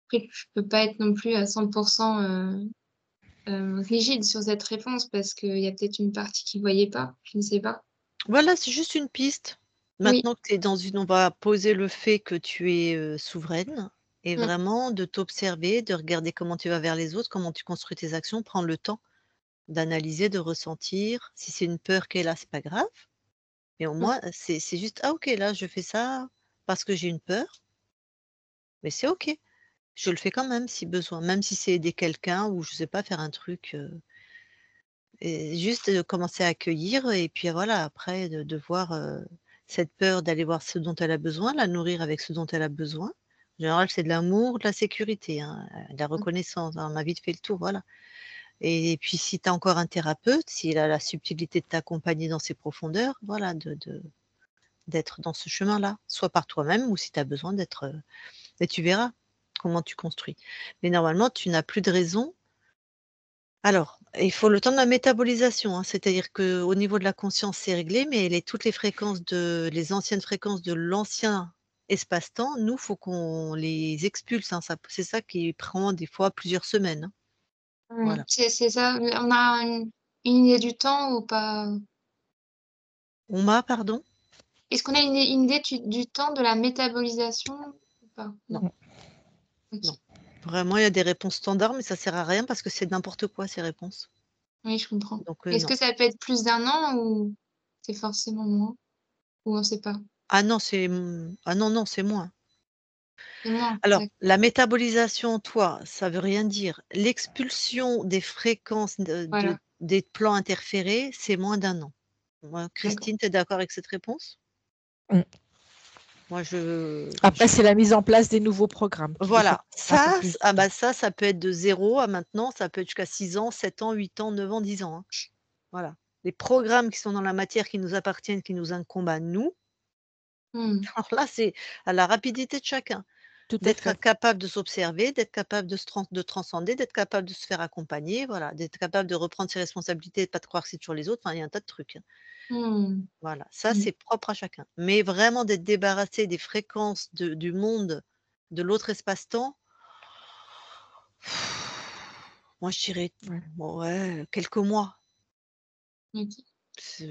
après je peux pas être non plus à 100 rigide sur cette réponse parce qu'il y a peut-être une partie qui voyait pas, je ne sais pas. Voilà, c'est juste une piste. Oui, Maintenant que tu es dans une on va poser le fait que tu es, souveraine et mmh, vraiment de t'observer, de regarder comment tu vas vers les autres, comment tu construis tes actions, prendre le temps d'analyser, de ressentir. Si c'est une peur qui est là, c'est pas grave, mais au mmh, moins, c'est juste: «Ah OK, là, je fais ça parce que j'ai une peur, mais c'est OK. Je le fais quand même si besoin», même si c'est aider quelqu'un ou je sais pas, faire un truc, et juste, commencer à accueillir et puis voilà, après de voir, cette peur d'aller voir ce dont elle a besoin, la nourrir avec ce dont elle a besoin. En général, c'est de l'amour, de la sécurité, hein, de la mmh. reconnaissance, hein, on a vite fait le tour, voilà et puis si tu as encore un thérapeute, s'il a la subtilité de t'accompagner dans ces profondeurs, voilà, d'être dans ce chemin-là, soit par toi-même ou si tu as besoin d'être, et tu verras comment tu construis. Mais normalement, tu n'as plus de raison alors, il faut le temps de la métabolisation, hein, c'est-à-dire qu'au niveau de la conscience, c'est réglé, mais toutes les anciennes fréquences de l'ancien espace-temps, nous, faut qu'on les expulse, hein, c'est ça qui prend des fois plusieurs semaines, hein. Mmh, Voilà. c'est ça, on a une idée du temps ou pas? On m'a pardon? Est-ce qu'on a une idée du temps de la métabolisation ou pas? Non, Non, non. OK. Vraiment, il y a des réponses standards, mais ça sert à rien parce que c'est n'importe quoi ces réponses. Oui, je comprends. Donc Est-ce non. que ça peut être plus d'un an ou c'est forcément moins? Ou on sait pas? Ah non, ah non, non, c'est moins. C'est moins? Alors, D'accord. la métabolisation, toi, ça veut rien dire. L'expulsion des fréquences Voilà, des plans interférés, c'est moins d'un an. Moi, d'accord. Christine, tu es d'accord avec cette réponse? Mmh. Moi, Après, c'est la mise en place des nouveaux programmes qui, des fois, voilà, prennent un peu plus de temps. ça peut être de 0 à maintenant, ça peut être jusqu'à 6 ans, 7 ans, 8 ans, 9 ans, 10 ans, hein. Voilà. Les programmes qui sont dans la matière, qui nous appartiennent, qui nous incombent à nous, Mmh. Alors là, c'est à la rapidité de chacun. Tout à D'être fait. capable de s'observer, d'être capable de transcender, d'être capable de se faire accompagner, voilà, d'être capable de reprendre ses responsabilités et de pas de croire que c'est toujours les autres. Enfin, il y a un tas de trucs, hein. Mmh. Voilà, ça, Mmh. c'est propre à chacun. Mais vraiment d'être débarrassé des fréquences du monde, de l'autre espace-temps, moi, je dirais, Ouais. ouais, quelques mois. OK.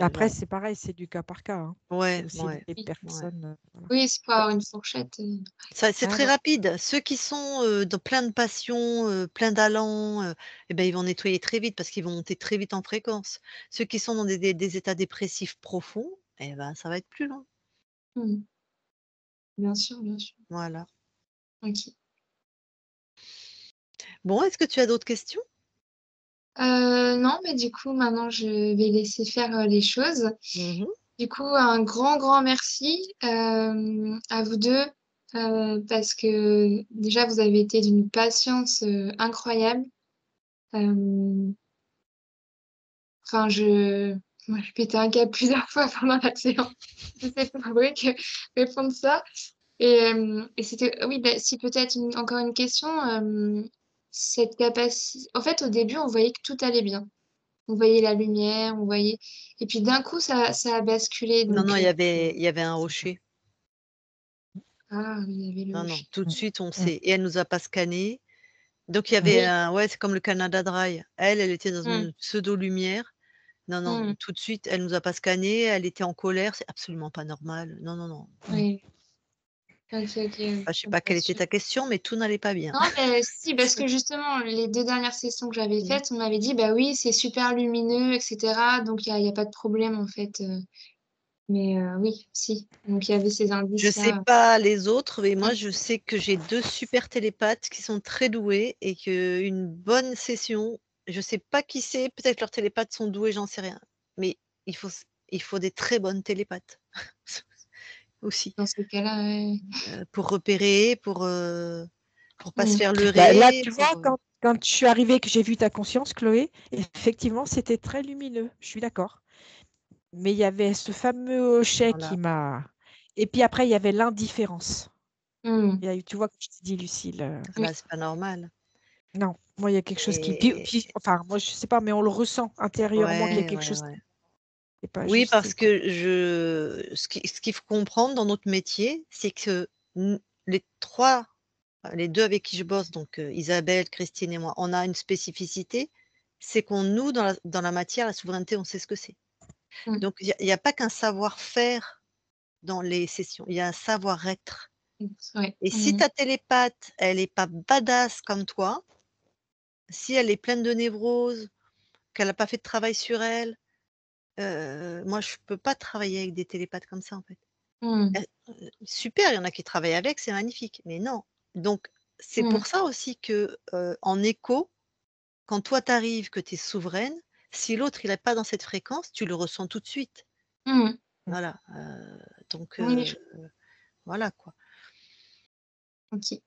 Après, Voilà. c'est pareil, c'est du cas par cas, hein. C'est Ouais, aussi ouais, des Oui. ouais. personnes, voilà. Oui, c'est pour avoir une fourchette, Ça, c'est Ah très ouais. rapide. Ceux qui sont, dans plein de passion, plein d'allant, et ben, ils vont nettoyer très vite parce qu'ils vont monter très vite en fréquence. Ceux qui sont dans des états dépressifs profonds, et ben, ça va être plus long. mmh. Bien sûr, bien sûr. Voilà. OK. Bon, est-ce que tu as d'autres questions? Non, mais du coup, maintenant, je vais laisser faire, les choses. Mmh. Du coup, un grand, grand merci, à vous 2 parce que déjà, vous avez été d'une patience, incroyable. Hem, enfin, moi, je pétais un câble plusieurs fois pendant la séance. Je sais pas vrai que répondre ça et c'était oui, bah, si peut-être encore une question, cette capaci en fait, au début, on voyait que tout allait bien. On voyait la lumière, on voyait et puis d'un coup, ça a basculé Non, non, donc il y avait un C'est ça. rocher. oui, il y avait le Non, non, hocher. tout de Mmh. suite, on Mmh. sait et elle nous a pas scanné. Donc il y Mmh. avait Oui. un ouais, c'est comme le Canada Dry. Elle était dans Mmh. une pseudo lumière. Non, non, Mmh. tout de suite, elle nous a pas scanné, elle était en colère, c'est absolument pas normal. Non, non, non. Mmh. Oui. OK, OK, oui, Enfin, je sais ça me pas quelle était rassure. ta question, mais tout n'allait pas bien. Non, mais si, parce que justement, les 2 dernières sessions que j'avais Mmh. faites, on m'avait dit: «Bah oui, c'est super lumineux et cetera, donc il y a pas de problème en fait», mais oui, si, donc il y avait ces Je sais indices-là. pas les autres, mais Mmh. moi, je sais que j'ai 2 super télépathes qui sont très doués et qu'une bonne session, je sais pas qui c'est, peut-être leurs télépathes sont doués, j'en sais rien. Mais il faut des très bonnes télépathes aussi, Dans ces cas-là, ouais. pour repérer, pour pas se Mmh. faire Bah, là, leurrer, tu vois, quand je suis arrivée, que j'ai vu ta conscience, Chloé, effectivement, c'était très lumineux, je suis d'accord. Mais il y avait ce fameux hochet qui voilà. m'a et puis après, il y avait l'indifférence. Mmh. Il y a eu tu vois, comme je t'ai dit, Lucille, Ah Oui. bah, c'est pas normal non, moi, il y a quelque chose qui et enfin, moi, je sais pas, mais on le ressent intérieurement qu'il y a ouais, quelque ouais, chose ouais. qui est pas Oui, juste, parce quoi. que ce qu'il faut comprendre dans notre métier, c'est que les 3, les 2 avec qui je bosse, donc Isabelle, Christine et moi, on a une spécificité, c'est qu'on nous, dans la matière, la souveraineté, on sait ce que c'est. Mmh. Donc il y a pas qu'un savoir-faire dans les sessions, il y a un savoir-être Mmh. Ouais. et si Mmh. ta télépathe, elle est pas badass comme toi, si elle est pleine de névroses, qu'elle a pas fait de travail sur elle, moi je peux pas travailler avec des télépathes comme ça, en fait. Mmh. Super, il y en a qui travaillent avec, c'est magnifique, mais non. Donc c'est Mmh. pour ça aussi que, en écho, quand toi tu arrives, que tu es souveraine, si l'autre il est pas dans cette fréquence, tu le ressens tout de suite. Mmh. Mmh. Voilà, donc Oui, je voilà quoi. OK.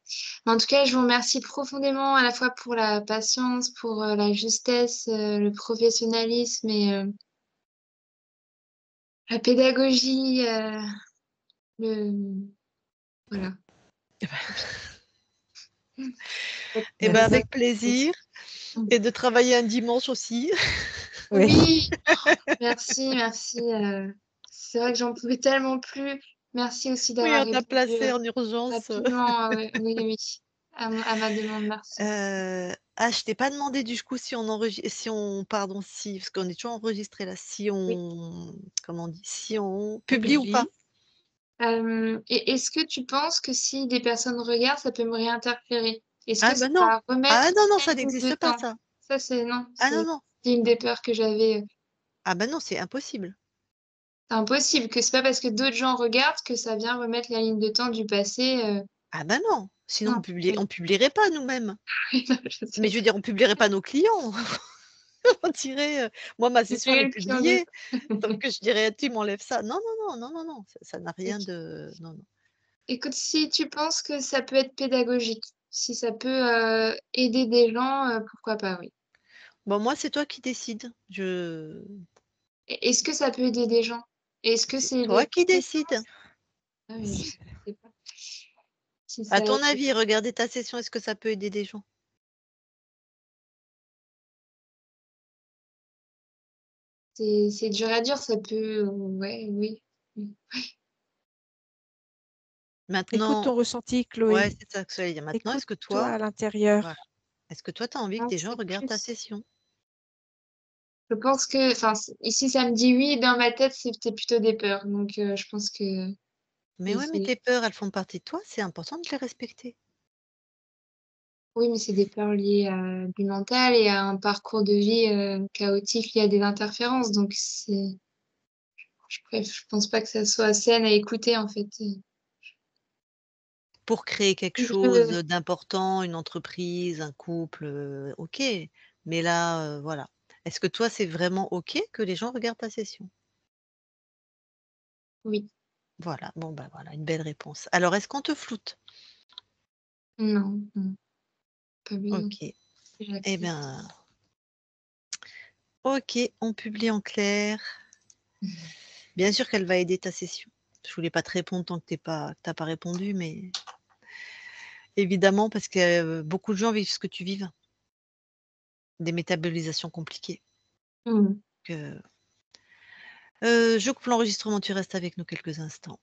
En tout cas, je vous remercie profondément à la fois pour la patience, pour, la justesse, le professionnalisme et la pédagogie, le voilà et puis Et ben, votre avec plaisir mmh. et de travailler un dimanche aussi. Oui. Oui, merci, merci, c'est vrai que j'en pouvais tellement plus. Merci aussi Oui, d'avoir on t'a répondu, placé en urgence. rapidement, oui, oui, à ma demande, merci. Je t'ai pas demandé du coup si on pardon, si parce qu'on est toujours enregistré là, si Oui, on comment on dit? Si on On publie ou pas? publie. et est-ce que tu penses que si des personnes regardent, ça peut me réinterférer? Est-ce que Ah ça ben non. va Ah remettre non, non, la ça ligne de n'existe pas temps? ça. Ça, c'est non, Ah non, c'est non. une des peurs que j'avais, Ah ben non, c'est impossible. c'est impossible, que c'est pas parce que d'autres gens regardent que ça vient remettre la ligne de temps du passé, Ah ben non, sinon non, oui, on publierait pas nous-mêmes. oui, non, je Mais sais. je veux dire, on publierait pas nos clients. On dirait, moi ma Je session elle dirais est le client du publiée, donc je dirais: «Tu m'enlèves ça». Non, non, non, non, non, non, ça n'a rien OK. de non, non. Écoute, si tu penses que ça peut être pédagogique, si ça peut, aider des gens, pourquoi pas, oui. Bon moi c'est toi qui décides. Est-ce que ça peut aider des gens? Est-ce que C'est c'est toi les qui décides. compétences? Ah oui, je sais pas. Si À ça ton avis, regarder ta session, est-ce que ça peut aider des gens? c'est dur à dire, ça peut ouais, oui. Mmh. Écoute Maintenant ton ressenti, ouais, Chloé. c'est ça que j'allais dire. Maintenant, est-ce que Écoute-toi toi à l'intérieur. voilà, est-ce que toi, tu as envie que Non, des gens c'est regardent ta plus session? je pense que enfin, ici, ça me dit oui, dans ma tête, c'était plutôt des peurs, donc je pense que Mais ouais, mais c'est tes peurs, elles font partie de toi, c'est important de les respecter. oui, mais c'est des peurs liées à du mental et à un parcours de vie, chaotique lié à des interférences, donc je pense pas que ça soit saine à écouter, en fait, Pour créer quelque chose, je d'important, une entreprise, un couple, OK. Mais là, voilà. Est-ce que toi, c'est vraiment OK que les gens regardent ta session? oui, Voilà, bon, bah, voilà, une belle réponse. Alors, est-ce qu'on te floute? non, non, pas besoin, OK. Eh j'accepte. bien, OK, on publie en clair. Bien sûr qu'elle va aider ta session. Je voulais pas te répondre tant que tu as pas répondu, mais évidemment parce que, beaucoup de gens vivent ce que tu vives, des métabolisations compliquées. Mmh. Que, je coupe l'enregistrement, tu restes avec nous quelques instants.